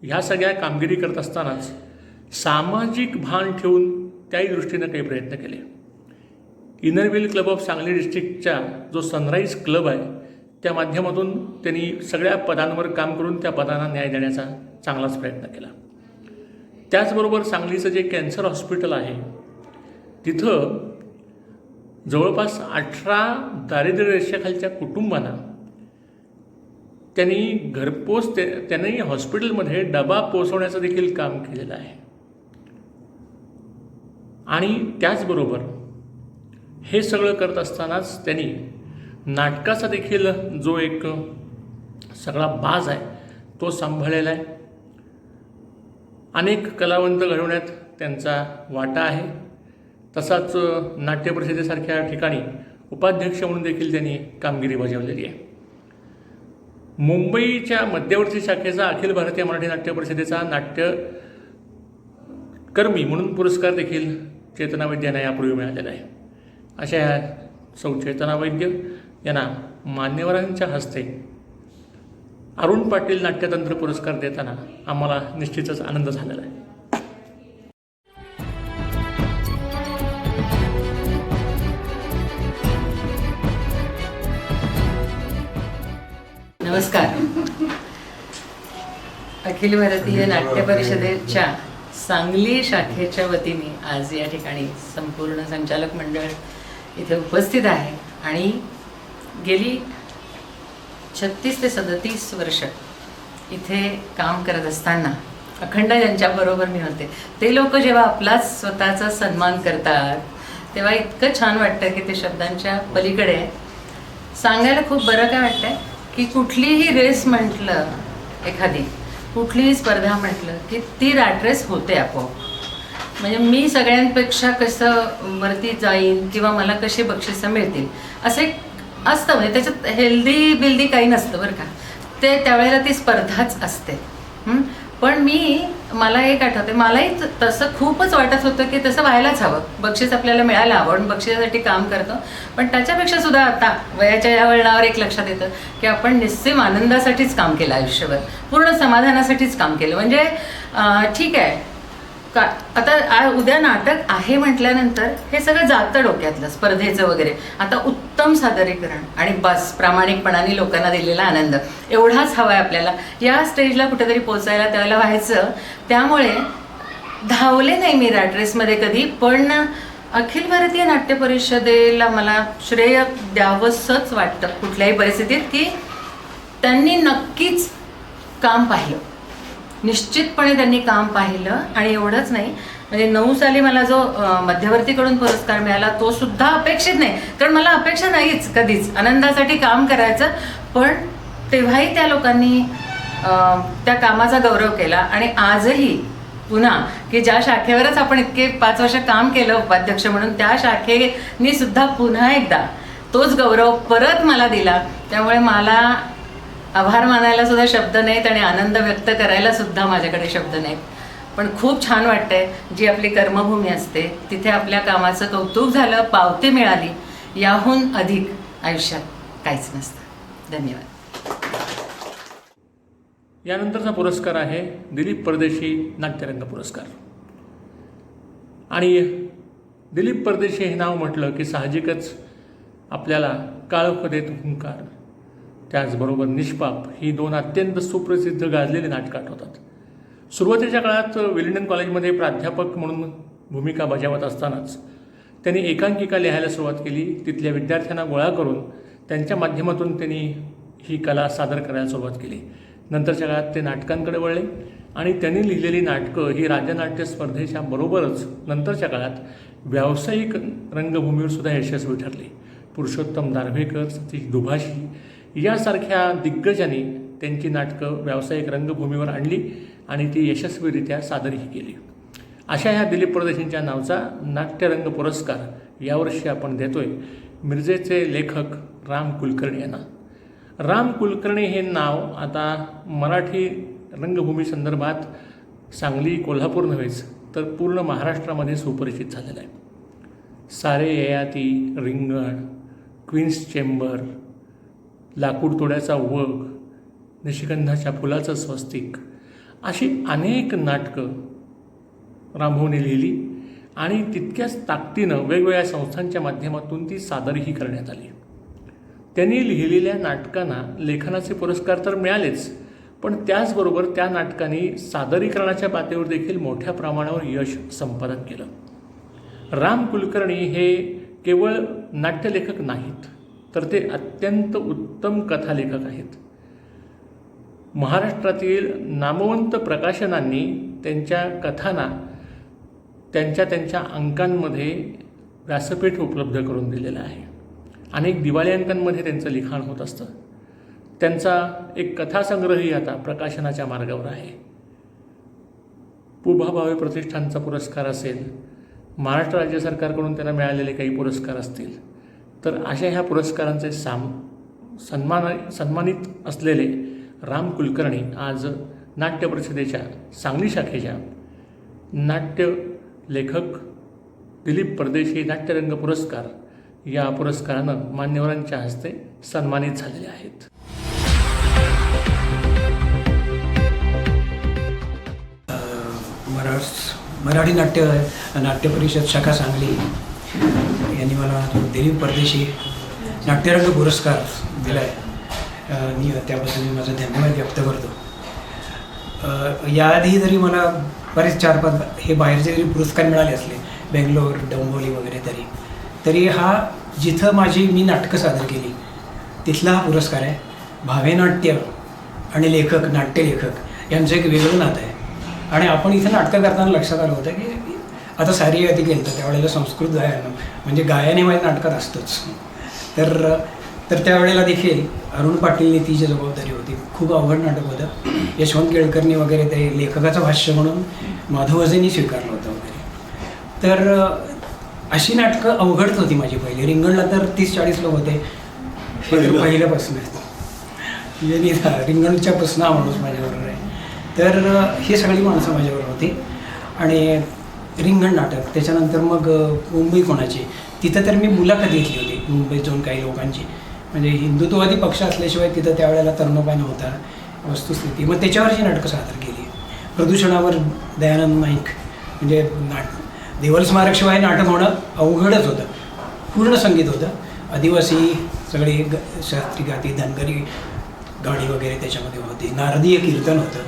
ह्या सगळ्या कामगिरी करत असतानाच सामाजिक भान ठेवून त्याही दृष्टीनं काही प्रयत्न केले. इनरव्हील क्लब ऑफ सांगली डिस्ट्रिक्टच्या जो सनराईज क्लब आहे त्या माध्यमातून त्यांनी सगळ्या पदांवर काम करून त्या पदांना न्याय देण्याचा चांगलाच प्रयत्न केला. त्याचबरोबर सांगलीचं जे कॅन्सर हॉस्पिटल आहे तिथं जवळपास 18 दारिद्र्य रेषेखालच्या कुटुंबांना त्यांनी घरपोच त्यांनी हॉस्पिटलमध्ये डबा पोचवण्याचं देखील काम केलेलं आहे. आणि त्याचबरोबर हे सगळं करत असतानाच त्यांनी नाटकाचा देखील जो एक सगळा बाज आहे तो सांभाळलेला आहे. अनेक कलावंत घडवण्यात त्यांचा वाटा आहे. तसाच नाट्य परिषदेसारख्या ठिकाणी उपाध्यक्ष म्हणून देखील त्यांनी कामगिरी बजावलेली आहे. मुंबईच्या मध्यवर्ती शाखेचा अखिल भारतीय मराठी नाट्य परिषदेचा नाट्यकर्मी म्हणून पुरस्कार देखील चेतना वैद्य यांना यापूर्वी मिळालेला आहे. अशा ह्या सौ चेतना वैद्य यांना मान्यवरांच्या हस्ते अरुण पाटील नाट्यतंत्र पुरस्कार देताना आम्हाला निश्चितच आनंद झालेला आहे. नमस्कार. अखिल भारतीय नाट्य परिषदेच्या सांगली शाखेच्या वतीने आज या ठिकाणी संपूर्ण संचालक मंडळ इथे उपस्थित आहे आणि गेली 36 ते 37 वर्ष इथे काम करत असताना अखंड ज्यांच्याबरोबर मी होते ते लोक जेव्हा आपलाच स्वतःचा सन्मान करतात तेव्हा इतकं छान वाटतं की ते शब्दांच्या पलीकडे सांगायला खूप बरं काय वाटतंय की कुठलीही रेस म्हटलं, एखादी कुठलीही स्पर्धा म्हटलं की ती रॅट रेस होते आपोआप. म्हणजे मी सगळ्यांपेक्षा कसं वरती जाईन किंवा मला कशी बक्षिसं मिळतील असं एक असतं. म्हणजे त्याच्यात हेल्दी बिल्दी काही नसतं बरं का, ते त्यावेळेला ती स्पर्धाच असते. पण मला एक आठवते, मलाही तसं खूपच वाटत होतं की तसं व्हायलाच हवं, बक्षीस आपल्याला मिळायला हवं आणि बक्षिसासाठी काम करतो. पण त्याच्यापेक्षा सुद्धा आता वयाच्या या वळणावर एक लक्षात येतं की आपण निस्सीम आनंदासाठीच काम केलं आयुष्यभर, पूर्ण समाधानासाठीच काम केलं. म्हणजे ठीक आहे का आता उद्या नाटक आहे म्हटल्यानंतर हे सगळं जातं डोक्यातलं, स्पर्धेचं वगैरे. आता उत्तम सादरीकरण आणि बस प्रामाणिकपणाने लोकांना दिलेला आनंद एवढाच हवा आहे आपल्याला. या स्टेजला कुठेतरी पोचायला त्याला व्हायचं, त्यामुळे धावले नाही मी रॅट रेसमध्ये कधी. पण अखिल भारतीय नाट्य परिषदेला मला श्रेय द्यावंसंच वाटतं कुठल्याही परिस्थितीत, की त्यांनी नक्कीच काम पाहिलं, निश्चितपणे त्यांनी काम पाहिलं. आणि एवढंच नाही, म्हणजे 9 साली मला जो मध्यवर्तीकडून पुरस्कार मिळाला तो सुद्धा अपेक्षित नाही, कारण मला अपेक्षा नाहीच कधीच आनंदासाठी काम करायचं. पण तेव्हाही त्या लोकांनी त्या कामाचा गौरव केला. आणि आजही पुन्हा की ज्या शाखेवरच आपण इतके 5 वर्ष काम केलं उपाध्यक्ष म्हणून, त्या शाखेने सुद्धा पुन्हा एकदा तोच गौरव परत मला दिला. त्यामुळे मला आभार मानायला सुद्धा शब्द नाहीत आणि आनंद व्यक्त करायला सुद्धा माझ्याकडे शब्द नाहीत. पण खूप छान वाटतंय, जी आपली कर्मभूमी असते तिथे आपल्या कामाचं कौतुक झालं, पावती मिळाली, याहून अधिक आयुष्यात काहीच नसतं. धन्यवाद. यानंतरचा पुरस्कार आहे दिलीप परदेशी नाट्यरंग पुरस्कार. आणि दिलीप परदेशी हे नाव म्हटलं की साहजिकच आपल्याला काळोखदेत हुंकार, त्याचबरोबर निष्पाप ही 2 अत्यंत सुप्रसिद्ध गाजलेली नाटकं आठवतात. सुरुवातीच्या काळात विलिंग्डन कॉलेजमध्ये प्राध्यापक म्हणून भूमिका बजावत असतानाच त्यांनी एकांकिका लिहायला सुरुवात केली. तिथल्या विद्यार्थ्यांना गोळा करून त्यांच्या माध्यमातून त्यांनी ही कला सादर करायला सुरुवात केली. नंतरच्या काळात ते नाटकांकडे वळले आणि त्यांनी लिहिलेली नाटकं ही राज्यनाट्य स्पर्धेच्या बरोबरच नंतरच्या काळात व्यावसायिक रंगभूमीवर सुद्धा यशस्वी ठरली. पुरुषोत्तम दारव्हेकर, सतीश दुभाषी यासारख्या दिग्गजांनी त्यांची नाटकं व्यावसायिक रंगभूमीवर आणली आणि ती यशस्वीरित्या सादरही केली. अशा ह्या दिलीप परदेशींच्या नावचा नाट्यरंग पुरस्कार यावर्षी आपण देतोय मिरजेचे लेखक राम कुलकर्णी यांना. राम कुलकर्णी हे नाव आता मराठी रंगभूमी संदर्भात सांगली, कोल्हापूर नव्हेच तर पूर्ण महाराष्ट्रामध्ये सुपरिचित झालेलं आहे. सारे ययाती, रिंगण, क्वीन्स चेंबर, लाकूड तोड्याचा वग, निशिगंधाच्या फुलाचं स्वस्तिक अशी अनेक नाटकं रामभाऊने लिहिली आणि तितक्याच ताकदीनं वेगवेगळ्या संस्थांच्या माध्यमातून ती सादरही करण्यात आली. त्यांनी लिहिलेल्या नाटकांना लेखनाचे पुरस्कार तर मिळालेच, पण त्याचबरोबर त्या नाटकांनी सादरीकरणाच्या पातळीवर देखील मोठ्या प्रमाणावर यश संपादन केलं. राम कुलकर्णी हे केवळ नाट्यलेखक नाहीत, तर ते अत्यंत उत्तम कथालेखक आहेत. महाराष्ट्रातील नामवंत प्रकाशनांनी त्यांच्या कथांना त्यांच्या अंकांमध्ये व्यासपीठ उपलब्ध करून दिलेलं आहे. अनेक दिवाळी अंकांमध्ये त्यांचं लिखाण होत असतं. त्यांचा एक कथासंग्रहही आता प्रकाशनाच्या मार्गावर आहे. पुभा भावे प्रतिष्ठानचा पुरस्कार असेल, महाराष्ट्र राज्य सरकारकडून त्यांना मिळालेले काही पुरस्कार असतील, तर अशा ह्या पुरस्कारांचे सन्मानित असलेले राम कुलकर्णी आज नाट्य परिषदेच्या सांगली शाखेच्या नाट्य लेखक दिलीप परदेशी नाट्यरंग पुरस्कार या पुरस्कारानं मान्यवरांच्या हस्ते सन्मानित झालेले आहेत. मराठी नाट्य परिषद शाखा सांगली यांनी मला दिलीप परदेशी नाट्यरंग पुरस्कार दिला आहे. मी त्याबद्दल मी माझा धन्यवाद व्यक्त करतो. याआधी जरी मला बरेच 4-5 हे बाहेरचे जरी पुरस्कार मिळाले असले, बेंगलोर, डोंबिवली वगैरे, तरी हा जिथं मी नाटकं सादर केली तिथला हा पुरस्कार आहे. भावेनाट्य आणि लेखक, नाट्यलेखक यांचं एक वेगळं नातं आहे. आणि आपण इथं नाटकं करताना लक्षात आलं होतं की आता सारी यादी केलं तर त्यावेळेला संस्कृत गायन म्हणजे गायन माझ्या नाटकात असतंच. तर त्यावेळेला देखील अरुण पाटीलने ती जी जबाबदारी होती, खूप अवघड नाटक होतं. यशवंत केळकरनी वगैरे ते लेखकाचं भाष्य म्हणून माधवजनी स्वीकारलं होतं वगैरे. तर अशी नाटकं अवघडच होती माझी पहिली. रिंगणला तर 30-40 लोक होते, हे तर पहिल्यापासून रिंगणच्या पासून हा माणूस माझ्याबरोबर आहे. तर ही सगळी माणसं माझ्याबरोबर होती. आणि रिंगण नाटक, त्याच्यानंतर मग मुंबई कोणाची, तिथं तर मी मुलाखत घेतली होती मुंबईत जाऊन काही लोकांची. म्हणजे हिंदुत्ववादी पक्ष असल्याशिवाय तिथं त्यावेळेला तरुणोपाय नव्हता वस्तुस्थिती. मग त्याच्यावरची नाटकं सादर केली. प्रदूषणावर दयानंद नाईक, म्हणजे देवल स्मारकशिवाय नाटक होणं अवघडच होतं. पूर्ण संगीत होतं, आदिवासी सगळे शास्त्रीय गाती, धनगरी गाणी वगैरे त्याच्यामध्ये होती, नारदीय कीर्तन होतं.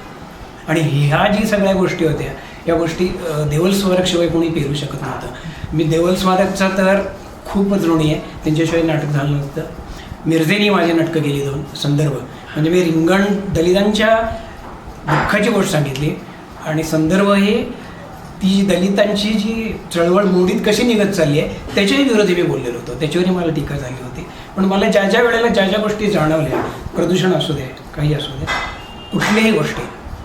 आणि ह्या जी सगळ्या गोष्टी होत्या, या गोष्टी देवल स्मारकशिवाय कोणी पेरू शकत नव्हतं. मी देवल स्मारकचा तर खूपच ऋणी आहे, त्यांच्याशिवाय नाटक झालं नसतं. मिरजेनी माझी नाटकं गेली 2 संदर्भ, म्हणजे मी रिंगण दलितांच्या दुःखाची गोष्ट सांगितली आणि संदर्भ हे ती दलितांची जी चळवळ मोडीत कशी निघत चालली आहे त्याच्याही विरोधी मी बोललेलो होतो. त्याच्यावरही मला टीका झाली होती. पण मला ज्या ज्या वेळेला ज्या ज्या गोष्टी जाणवल्या, प्रदूषण असू दे, काही असू दे, कुठल्याही गोष्टी,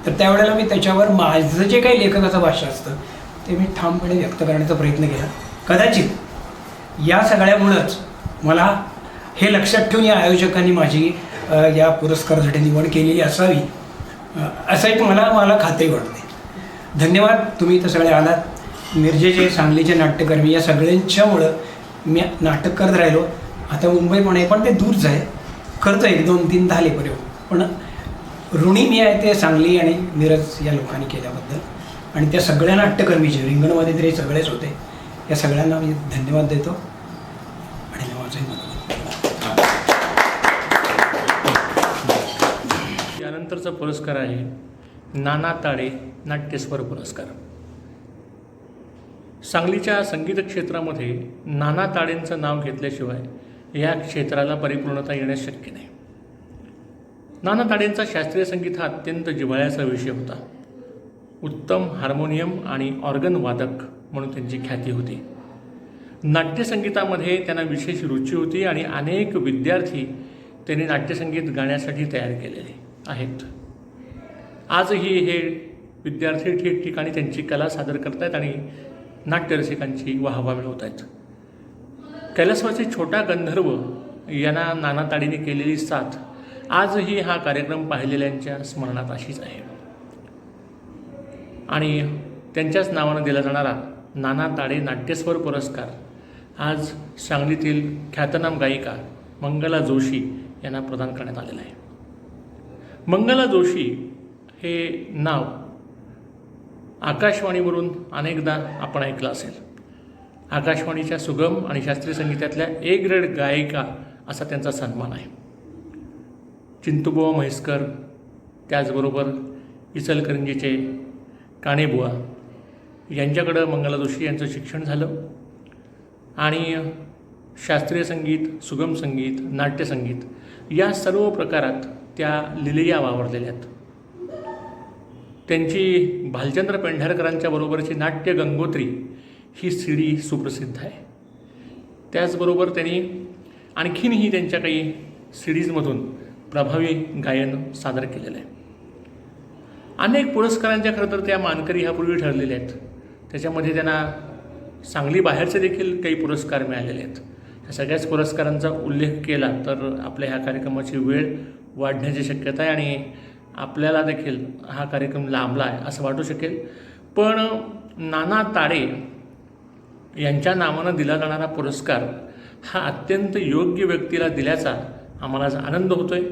तर त्यावेळेला मी त्याच्यावर माझं जे काही लेखकाचं भाष्य असतं ते मी ठामपणे व्यक्त करण्याचा प्रयत्न केला. कदाचित या सगळ्यामुळंच मला हे लक्षात ठेवून या आयोजकांनी माझी या पुरस्कारासाठी निवड केलेली असावी, असं एक मला खात्री वाटते. धन्यवाद, तुम्ही इथं सगळे आलात. मिरजेचे, सांगलीचे नाट्यकर्मी, या सगळ्यांच्यामुळं मी नाटक करत राहिलो. आता मुंबई पुणे पण ते दूरच आहे, करतो 1, 2, 3 झाले प्रयोग, पण ऋणी मी आहे ते सांगली आणि मिरज या लोकांनी केल्याबद्दल. आणि त्या सगळ्या नाट्यकर्मीचे, रिंगणमध्ये तरी सगळेच होते, या सगळ्यांना मी धन्यवाद देतो. आणि माझंही धन्यवाद. यानंतरचा पुरस्कार आहे नाना ताडे नाट्यस्वर पुरस्कार. सांगलीच्या संगीत क्षेत्रामध्ये नाना ताडेंचं नाव घेतल्याशिवाय या क्षेत्राला परिपूर्णता येणं शक्य नाही. नाना ताडेंचा शास्त्रीय संगीत हा अत्यंत जिव्हाळ्याचा विषय होता. उत्तम हार्मोनियम आणि ऑर्गन वादक म्हणून त्यांची ख्याती होती. नाट्यसंगीतामध्ये त्यांना विशेष रुची होती आणि अनेक विद्यार्थी त्यांनी नाट्यसंगीत गाण्यासाठी तयार केलेले आहेत. आजही हे विद्यार्थी ठिकठिकाणी त्यांची कला सादर करत आहेत आणि नाट्यरसिकांची वाहवा मिळवत आहेत. कैलासवासी छोटा गंधर्व यांना नाना ताडेने केलेली साथ आजही हा कार्यक्रम पाहिलेल्यांच्या स्मरणात अशीच आहे. आणि त्यांच्याच नावानं दिला जाणारा नाना ताडे नाट्यस्वर पुरस्कार आज सांगलीतील ख्यातनाम गायिका मंगला जोशी यांना प्रदान करण्यात आलेला आहे. मंगला जोशी हे नाव आकाशवाणीवरून अनेकदा आपण ऐकलं असेल. आकाशवाणीच्या सुगम आणि शास्त्रीय संगीतातल्या ए ग्रेड गायिका असा त्यांचा सन्मान आहे. चिंतूबुवा म्हैसकर, त्याचबरोबर इचलकरंजीचे काणेबुवा यांच्याकडं मंगला जोशी यांचं शिक्षण झालं आणि शास्त्रीय संगीत, सुगम संगीत, नाट्यसंगीत या सर्व प्रकारात त्या लिलया वावरलेल्या आहेत. त्यांची भालचंद्र पेंढारकरांच्या बरोबरची नाट्य गंगोत्री ही सीडी सुप्रसिद्ध आहे. त्याचबरोबर त्यांनी आणखीनही त्यांच्या काही सीडीजमधून प्रभावी गायन सादर केलेलं आहे. अनेक पुरस्कारांच्या खरं तर त्या मानकरी ह्यापूर्वी ठरलेल्या आहेत. त्याच्यामध्ये त्यांना सांगली बाहेरचे देखील काही पुरस्कार मिळालेले आहेत. या सगळ्याच पुरस्कारांचा उल्लेख केला तर आपल्या ह्या कार्यक्रमाची वेळ वाढण्याची शक्यता आहे आणि आपल्याला देखील हा कार्यक्रम लांबला आहे असं वाटू शकेल. पण नाना ताडे यांच्या नावानं दिला जाणारा पुरस्कार हा अत्यंत योग्य व्यक्तीला दिल्याचा आम्हाला आज आनंद होतो आहे.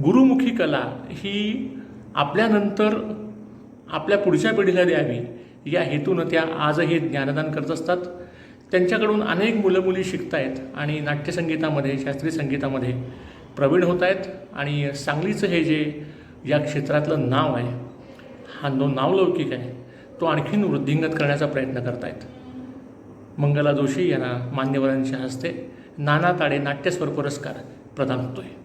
गुरुमुखी कला ही आपल्यानंतर आपल्या पुढच्या पिढीला द्यावी या हेतूनं त्या आजही ज्ञानदान करत असतात. त्यांच्याकडून अनेक मुलं मुली शिकत आहेत आणि नाट्यसंगीतामध्ये, शास्त्रीय संगीतामध्ये प्रवीण होत आहेत. आणि सांगलीचं हे जे या क्षेत्रातलं नाव आहे, हा नावलौकिक आहे, तो आणखीन वृद्धिंगत करण्याचा प्रयत्न करत आहेत. मंगला जोशी यांना मान्यवरांच्या हस्ते नाना ताडे नाट्यस्वर पुरस्कार प्रदान होतो आहे.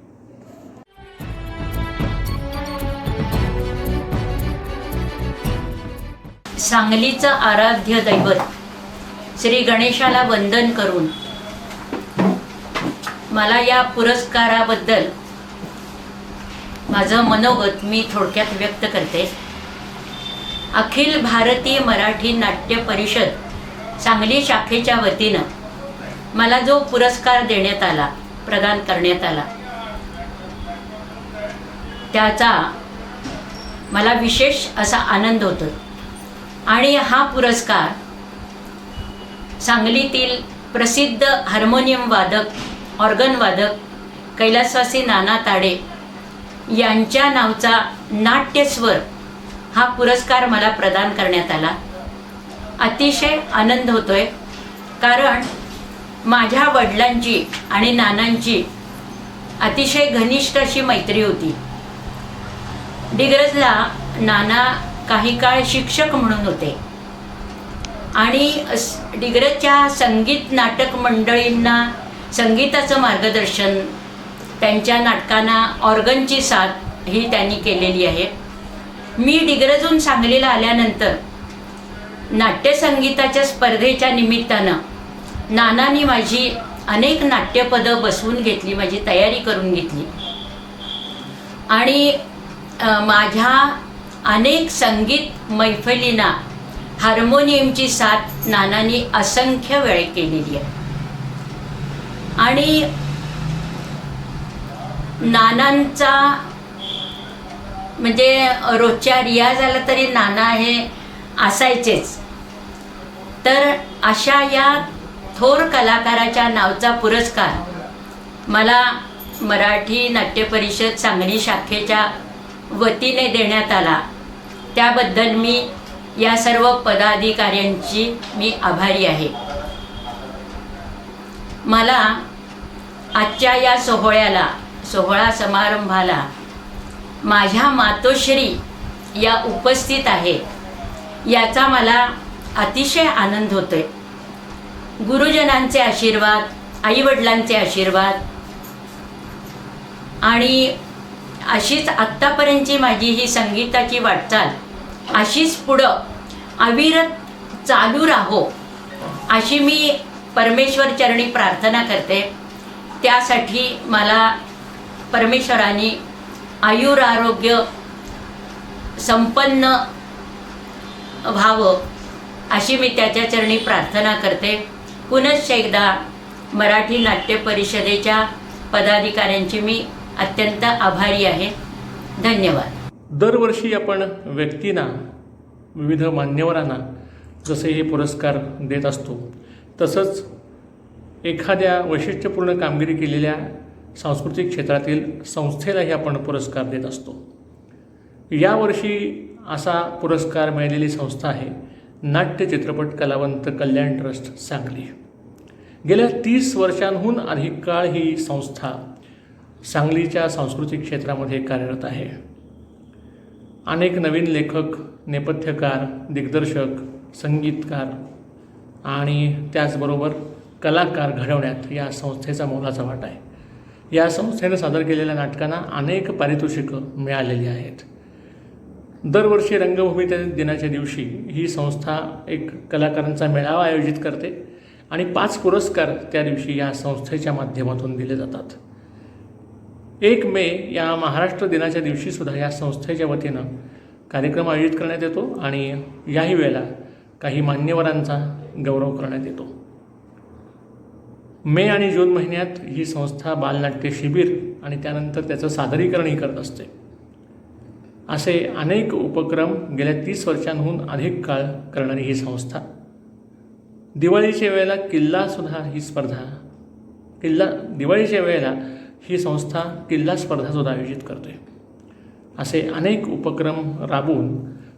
सांगलीचं आराध्य दैवत श्री गणेशाला वंदन करून मला या पुरस्काराबद्दल माझं मनोगत मी थोडक्यात व्यक्त करते. अखिल भारतीय मराठी नाट्य परिषद सांगली शाखेच्या वतीनं मला जो पुरस्कार देण्यात आला, प्रदान करण्यात आला, त्याचा मला विशेष असा आनंद होतो. आणि हा पुरस्कार सांगलीतील प्रसिद्ध हार्मोनियम वादक, ऑर्गन वादक कैलासवासी नाना ताडे यांच्या नावचा नाट्यस्वर हा पुरस्कार मला प्रदान करण्यात आला. अतिशय आनंद होतोय, कारण माझ्या वडिलांची आणि नानांची अतिशय घनिष्ठ अशी मैत्री होती. डिग्रजला नाना काही काळ शिक्षक म्हणून होते आणि डिग्रजच्या संगीत नाटक मंडळींना संगीताचं मार्गदर्शन, त्यांच्या नाटकांना ऑर्गनची साथ ही त्यांनी केलेली आहे. मी डिग्रजहून सांगलीला आल्यानंतर नाट्यसंगीताच्या स्पर्धेच्या निमित्तानं नानांनी माझी अनेक नाट्यपदं बसवून घेतली, माझी तयारी करून घेतली आणि माझ्या अनेक संगीत मैफलींना हार्मोनियमची साथ नानांनी असंख्य वेळ केलेली आहे. आणि नानांचा म्हणजे रोजच्या रियाजाला तरी नाना हे असायचेच. तर अशा या थोर कलाकाराच्या नावचा पुरस्कार मला मराठी नाट्य परिषद सांगली शाखेच्या वतीने देण्यात आला. त्याबद्दल मी या सर्व पदाधिकाऱ्यांची मी आभारी आहे. मला आजच्या या सोहळा समारंभाला माझ्या मातोश्री या उपस्थित आहे याचा मला अतिशय आनंद होतोय. गुरुजनांचे आशीर्वाद, आईवडिलांचे आशीर्वाद आणि अशीच आत्तापर्यंतची माझी ही संगीताची वाटचाल अशीच पुढं अविरत चालू राहो अशी मी परमेश्वर चरणी प्रार्थना करते. त्यासाठी मला परमेश्वराने आयुर आरोग्य संपन्न व्हावं अशी मी त्याच्या चरणी प्रार्थना करते. पुनश्च एकदा मराठी नाट्य परिषदेच्या पदाधिकाऱ्यांची मी अत्यंत आभारी आहे. धन्यवाद. दरवर्षी आपण व्यक्तींना, विविध मान्यवरांना जसे हे पुरस्कार देत असतो, तसंच एखाद्या वैशिष्ट्यपूर्ण कामगिरी केलेल्या सांस्कृतिक क्षेत्रातील संस्थेलाही आपण पुरस्कार देत असतो. यावर्षी असा पुरस्कार मिळालेली संस्था आहे नाट्य चित्रपट कलावंत कल्याण ट्रस्ट सांगली. गेल्या 30 वर्षांहून अधिक काळ ही संस्था सांगलीच्या सांस्कृतिक क्षेत्रामध्ये कार्यरत आहे. अनेक नवीन लेखक, नेपथ्यकार, दिग्दर्शक, संगीतकार आणि त्याचबरोबर कलाकार घडवण्यात या संस्थेचा मोलाचा वाटा आहे. या संस्थेनं सादर केलेल्या नाटकांना अनेक पारितोषिकं मिळालेली आहेत. दरवर्षी रंगभूमी दिनाच्या दिवशी ही संस्था एक कलाकारांचा मेळावा आयोजित करते आणि 5 पुरस्कार त्या दिवशी या संस्थेच्या माध्यमातून दिले जातात. 1 मे या महाराष्ट्र दिनाच्या दिवशीसुद्धा या संस्थेच्या वतीनं कार्यक्रम आयोजित करण्यात येतो आणि याही वेळेला काही मान्यवरांचा गौरव करण्यात येतो. मे आणि जून महिन्यात ही संस्था बालनाट्य शिबिर आणि त्यानंतर त्याचं सादरीकरणही करत असते. असे अनेक उपक्रम गेल्या 30 वर्षांहून अधिक काळ करणारी ही संस्था दिवाळीच्या वेळेला दिवाळीच्या वेळेला ही संस्था किल्ला स्पर्धासुद्धा आयोजित करते. असे अनेक उपक्रम राबवून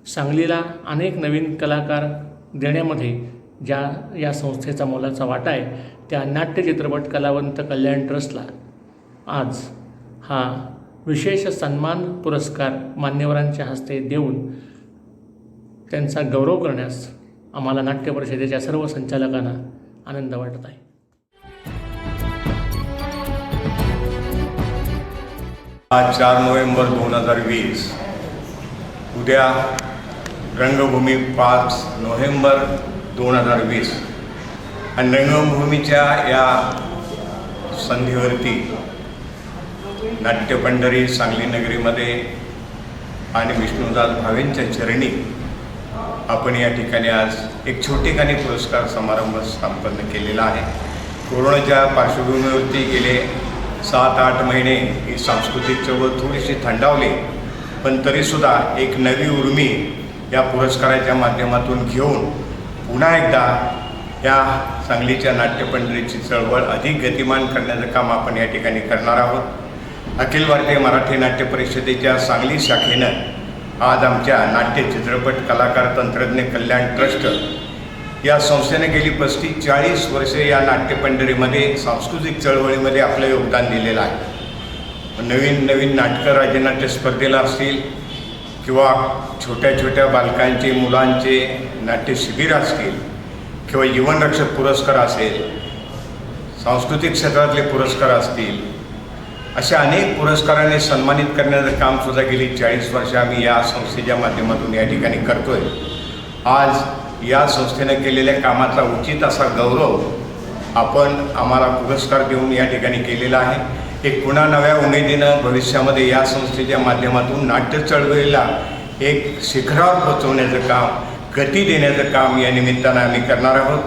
सांगलीला अनेक नवीन कलाकार देण्यामध्ये ज्या या संस्थेचा मोलाचा वाटा आहे, त्या नाट्य चित्रपट कलावंत कल्याण ट्रस्टला आज हा विशेष सन्मान पुरस्कार मान्यवरांच्या हस्ते देऊन त्यांचा गौरव करण्यास आम्हाला नाट्य परिषदेच्या सर्व संचालकांना आनंद वाटत आहे. आज 4 नोव्हेंबर 2020, उद्या रंगभूमी 5 नोव्हेंबर 2020 आणि रंगभूमीच्या या संधीवरती नाट्यपंढरी सांगली नगरीमध्ये आणि विष्णुदास भावेंच्या चरणी आपण या ठिकाणी आज एक छोटेखानी पुरस्कार समारंभ संपन्न केलेला आहे. कोरोनाच्या पार्श्वभूमीवरती गेले 7-8 महिने ही सांस्कृतिक चळवळ थोडीशी थंडावली, पण तरीसुद्धा एक नवी उर्मी या पुरस्काराच्या माध्यमातून घेऊन पुन्हा एकदा या सांगलीच्या नाट्यपंढरीची चळवळ अधिक गतिमान करण्याचं काम आपण या ठिकाणी करणार आहोत. अखिल भारतीय मराठी नाट्य परिषदेच्या सांगली शाखेनं आज आमच्या नाट्य चित्रपट कलाकार तंत्रज्ञ कल्याण ट्रस्ट या संस्थेने गेली 35-40 वर्षे या नाट्यपंढरीमध्ये सांस्कृतिक चळवळीमध्ये आपलं योगदान दिलेलं आहे. नवीन नवीन नाटकं राज्यनाट्य स्पर्धेला असतील किंवा छोट्या छोट्या बालकांचे मुलांचे नाट्य शिबिर असतील किंवा जीवनरक्षक पुरस्कार असेल, सांस्कृतिक क्षेत्रातले पुरस्कार असतील, अशा अनेक पुरस्काराने सन्मानित करण्याचं कामसुद्धा गेली 40 वर्ष आम्ही या संस्थेच्या माध्यमातून या ठिकाणी करतो आहे. आज या संस्थेनं केलेल्या कामाचा उचित असा गौरव आपण आम्हाला पुरस्कार देऊन या ठिकाणी केलेला आहे. एक पुन्हा नव्या उमेदीनं भविष्यामध्ये या संस्थेच्या माध्यमातून नाट्य चळवळीला एक शिखरावर पोहोचवण्याचं काम, गती देण्याचं काम या निमित्तानं आम्ही करणार आहोत.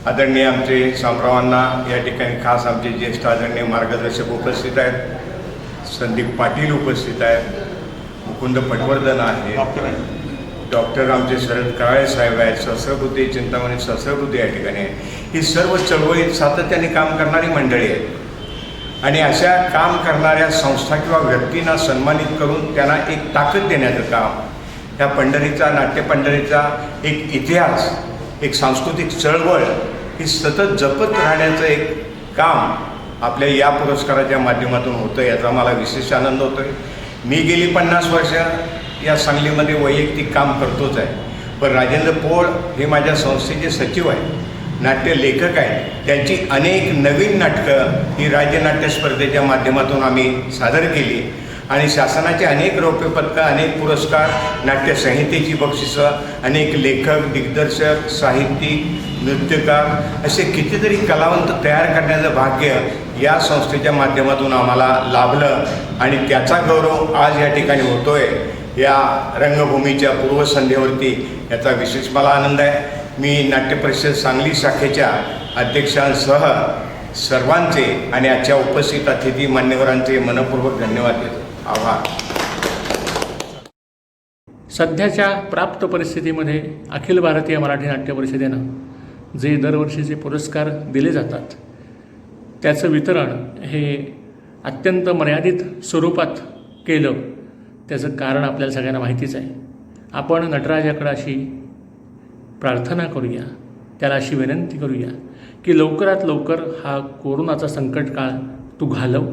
आदरणीय आमचे शामरावांना या ठिकाणी खास आमचे ज्येष्ठ आदरणीय मार्गदर्शक उपस्थित आहेत, संदीप पाटील उपस्थित आहेत, मुकुंद पटवर्धन आहेत, डॉक्टर आमचे शरद कराळे साहेब आहेत, सहस्रबुद्धे चिंतामणी सहस्रबुद्धे या ठिकाणी आहेत. ही सर्व चळवळीत सातत्याने काम करणारी मंडळी आहेत आणि अशा काम करणाऱ्या संस्था किंवा व्यक्तींना सन्मानित करून त्यांना एक ताकद देण्याचं काम, या पंढरीचा नाट्यपंढरीचा एक इतिहास, एक सांस्कृतिक चळवळ ही सतत जपत राहण्याचं एक काम आपल्या या पुरस्काराच्या माध्यमातून होतं, याचा मला विशेष आनंद होतो आहे. मी गेली 50 वर्ष या सांगलीमध्ये वैयक्तिक काम करतोच आहे, पण राजेंद्र पोळ हे माझ्या संस्थेचे सचिव आहेत, नाट्य लेखक आहेत. त्यांची अनेक नवीन नाटकं ही राज्यनाट्य स्पर्धेच्या माध्यमातून आम्ही सादर केली आणि शासनाचे अनेक रौप्य पदकं, अनेक पुरस्कार, नाट्यसंहितेची बक्षिसं, अनेक लेखक, दिग्दर्शक, साहित्यिक, नृत्यकार असे कितीतरी कलावंत तयार करण्याचं भाग्य या संस्थेच्या माध्यमातून आम्हाला लाभलं आणि त्याचा गौरव आज या ठिकाणी होतो आहे. या रंगभूमीच्या पूर्वसंध्येवरती याचा विशेष मला आनंद आहे. मी नाट्य परिषद सांगली शाखेच्या अध्यक्षांसह सर्वांचे आणि आजच्या उपस्थित अतिथी मान्यवरांचे मनपूर्वक धन्यवाद देतो. आभार. सध्याच्या प्राप्त परिस्थितीमध्ये अखिल भारतीय मराठी नाट्य परिषदेनं जे दरवर्षीचे पुरस्कार दिले जातात त्याचं वितरण हे अत्यंत मर्यादित स्वरूपात केलं. त्याचं कारण आपल्याला सगळ्यांना माहितीच आहे. आपण नटराजाकडं अशी प्रार्थना करूया, त्याला अशी विनंती करूया की लवकरात लवकर हा कोरोनाचा संकट काळ तू घालव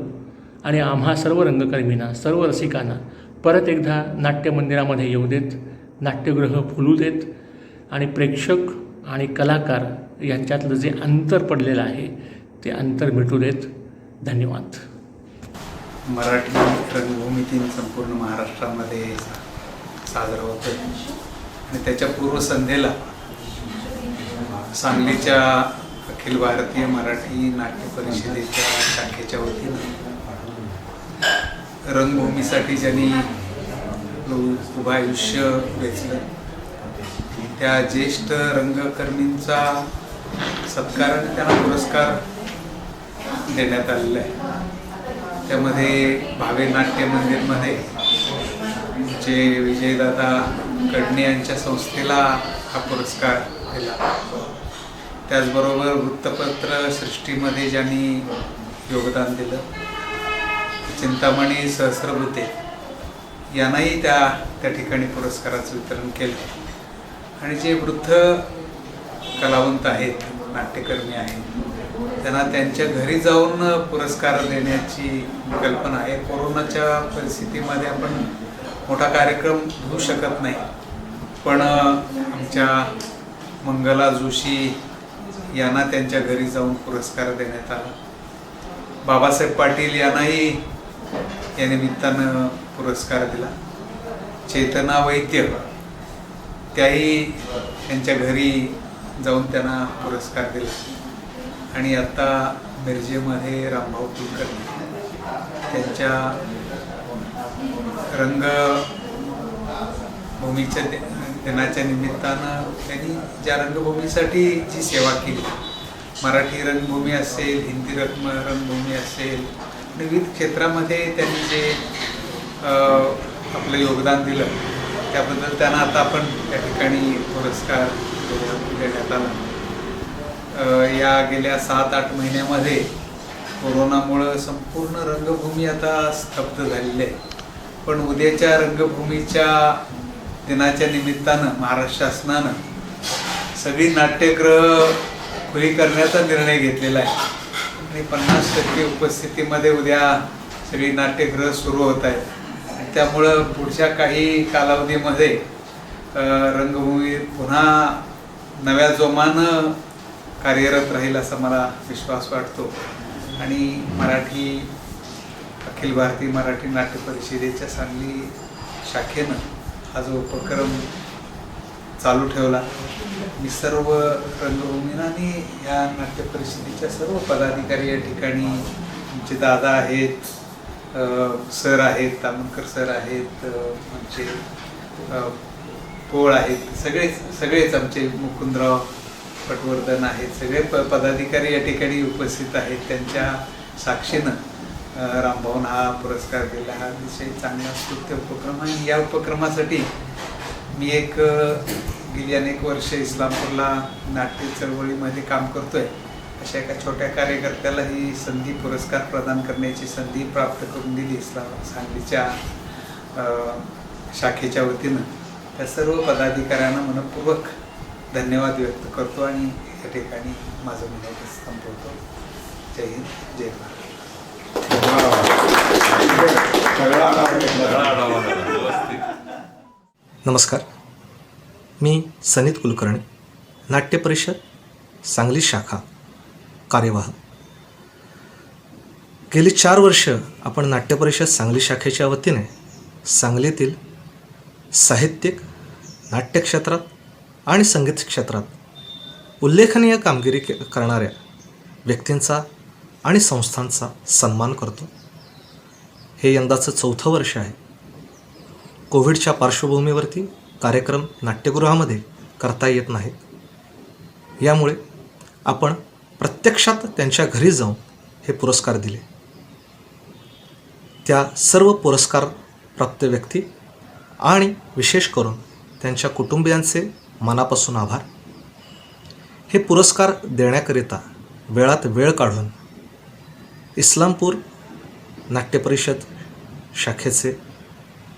आणि आम्हा सर्व रंगकर्मींना, सर्व रसिकांना परत एकदा नाट्यमंदिरामध्ये येऊ देत, नाट्यगृह फुलू देत आणि प्रेक्षक आणि कलाकार यांच्यातलं जे अंतर पडलेलं आहे ते अंतर मिटू देत. धन्यवाद. मराठी रंगभूमी दिन संपूर्ण महाराष्ट्रामध्ये साजरा होतो आणि त्याच्या पूर्वसंध्येला सांगलीच्या अखिल भारतीय मराठी नाट्य परिषदेच्या शाखेच्या वतीनं रंगभूमीसाठी ज्यांनी उभं आयुष्य वेचलं त्या ज्येष्ठ रंगकर्मींचा सत्कार आणि त्यांना पुरस्कार देण्यात आलेला आहे. त्यामध्ये भावे नाट्य मंदिरमध्ये जे विजयदादा कडणे यांच्या संस्थेला हा पुरस्कार दिला. त्याचबरोबर वृत्तपत्र सृष्टीमध्ये ज्यांनी योगदान दिलं, चिंतामणी सहस्रबुद्धे यांनाही त्या ठिकाणी पुरस्काराचं वितरण केलं. आणि जे वृद्ध कलावंत आहेत, नाट्यकर्मी आहेत, त्यांना त्यांच्या घरी जाऊन पुरस्कार देण्याची कल्पना आहे. कोरोनाच्या परिस्थितीमध्ये आपण मोठा कार्यक्रम होऊ शकत नाही, पण आमच्या मंगला जोशी यांना त्यांच्या घरी जाऊन पुरस्कार देण्यात आला. बाबासाहेब पाटील यांनाही या निमित्तानं पुरस्कार दिला. चेतना वैद्य त्याही त्यांच्या घरी जाऊन त्यांना पुरस्कार दिला. आणि आता मिरजेमध्ये रामभाऊ कुलकर्णी त्यांच्या रंगभूमीच्या दिनाच्या निमित्तानं त्यांनी ज्या रंगभूमीसाठी जी सेवा केली, मराठी रंगभूमी असेल, हिंदी रंगभूमी असेल, विविध क्षेत्रामध्ये त्यांनी जे आपलं योगदान दिलं त्याबद्दल त्यांना आता आपण त्या ठिकाणी पुरस्कार देण्यात आला. या गेल्या 7-8 महिन्यामध्ये कोरोनामुळं संपूर्ण रंगभूमी आता स्तब्ध झालेली आहे. पण उद्याच्या रंगभूमीच्या दिनाच्या निमित्तानं महाराष्ट्र शासनानं सगळी नाट्यगृह खुली करण्याचा निर्णय घेतलेला आहे आणि 50% उपस्थितीमध्ये उद्या सगळी नाट्यगृह सुरू होत आहेत. आणि त्यामुळं पुढच्या काही कालावधीमध्ये रंगभूमी पुन्हा नव्या जोमानं कार्यरत राहील असा मला विश्वास वाटतो. आणि मराठी अखिल भारतीय मराठी नाट्य परिषदेच्या सांगली शाखेनं हा जो उपक्रम चालू ठेवला, मी सर्व रंगभूमीनं आणि या नाट्य परिषदेच्या सर्व पदाधिकारी या ठिकाणी आमचे दादा आहेत, सर आहेत, तामणकर सर आहेत, आमचे पोळ आहेत, सगळेच आमचे मुकुंदराव पटवर्धन आहेत, सगळे पदाधिकारी या ठिकाणी उपस्थित आहेत. त्यांच्या साक्षीनं रामभाऊन हा पुरस्कार दिला. हा अतिशय चांगला स्तुत्य उपक्रम आहे. या उपक्रमासाठी मी गेली अनेक वर्ष इस्लामपूरला नाट्य चळवळीमध्ये काम करतोय. अशा एका छोट्या कार्यकर्त्याला ही संधी पुरस्कार प्रदान करण्याची संधी प्राप्त करून दिली सांगलीच्या शाखेच्या वतीनं. त्या सर्व पदाधिकाऱ्यांना मनपूर्वक धन्यवाद व्यक्त करतो आणि या ठिकाणी माझं मनोगत संपवतो. जय हिंद, जय भारत. नमस्कार, मी सनीत कुलकर्णी, नाट्य परिषद सांगली शाखा कार्यवाह. गेली 4 वर्ष आपण नाट्य परिषद सांगली शाखेच्या वतीने सांगलीतील साहित्यिक, नाट्यक्षेत्रात आणि संगीत क्षेत्रात उल्लेखनीय कामगिरी करणाऱ्या व्यक्तींचा आणि संस्थांचा सन्मान करतो. हे यंदाचं 4थं वर्ष आहे. कोविडच्या पार्श्वभूमीवरती कार्यक्रम नाट्यगृहामध्ये करता येत नाहीत. यामुळे आपण प्रत्यक्षात त्यांच्या घरी जाऊन हे पुरस्कार दिले. त्या सर्व पुरस्कार प्राप्त व्यक्ती आणि विशेष करून त्यांच्या कुटुंबियांचे मनापासून आभार. हे पुरस्कार देण्याकरिता वेळात वेळ काढून इस्लामपूर नाट्य परिषद शाखेचे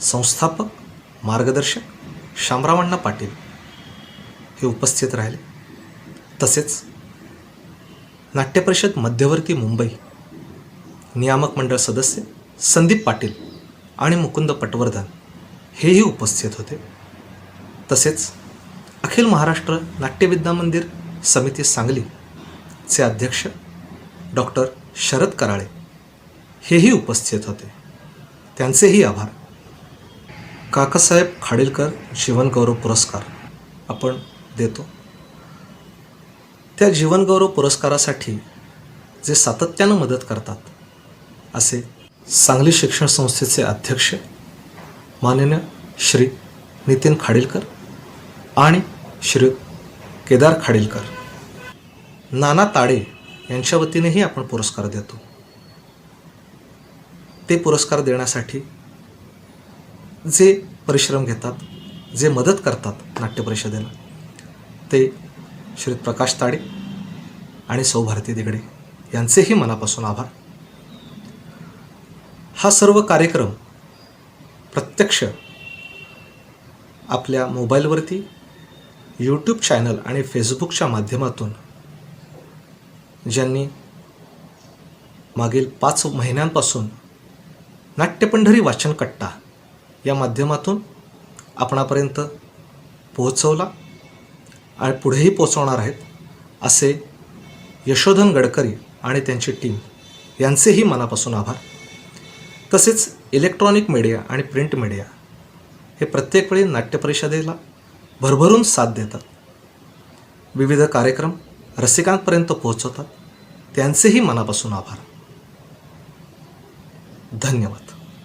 संस्थापक, मार्गदर्शक शामरावअण्णा पाटील हे उपस्थित राहिले. तसेच नाट्य परिषद मध्यवर्ती मुंबई नियामक मंडळ सदस्य संदीप पाटील आणि मुकुंद पटवर्धन हेही उपस्थित होते. तसेच अखिल महाराष्ट्र नाट्यविद्या मंदिर समिती सांगलीचे अध्यक्ष डॉक्टर शरद कराळे हेही उपस्थित होते. त्यांचेही आभार. काकासाहेब खाडीलकर जीवनगौरव पुरस्कार आपण देतो. त्या जीवनगौरव पुरस्कारासाठी जे सातत्यानं मदत करतात असे सांगली शिक्षण संस्थेचे अध्यक्ष माननीय श्री नितीन खाडीलकर आणि श्री केदार खाडीलकर, नाना ताडे यांच्या वतीनेही आपण पुरस्कार देतो. ते पुरस्कार देण्यासाठी जे परिश्रम घेतात, जे मदत करतात नाट्य परिषदेला, ते श्री प्रकाश ताडे आणि सौ भारती दिगडे यांचेही मनापासून आभार. हा सर्व कार्यक्रम प्रत्यक्ष आपल्या मोबाईलवरती यूट्यूब चॅनल आणि फेसबुकच्या माध्यमातून ज्यांनी मागील 5 महिन्यांपासून नाट्यपंढरी वाचनकट्टा या माध्यमातून आपणापर्यंत पोहोचवला आणि पुढेही पोहोचवणार आहेत असे यशोधन गडकरी आणि त्यांची टीम यांचेही मनापासून आभार. तसेच इलेक्ट्रॉनिक मीडिया आणि प्रिंट मीडिया हे प्रत्येक वेळी नाट्य परिषदेला भरभरून साथ देतात, विविध कार्यक्रम रसिकांपर्यंत पोहोचवतात. त्यांचेही मनापासून आभार. धन्यवाद.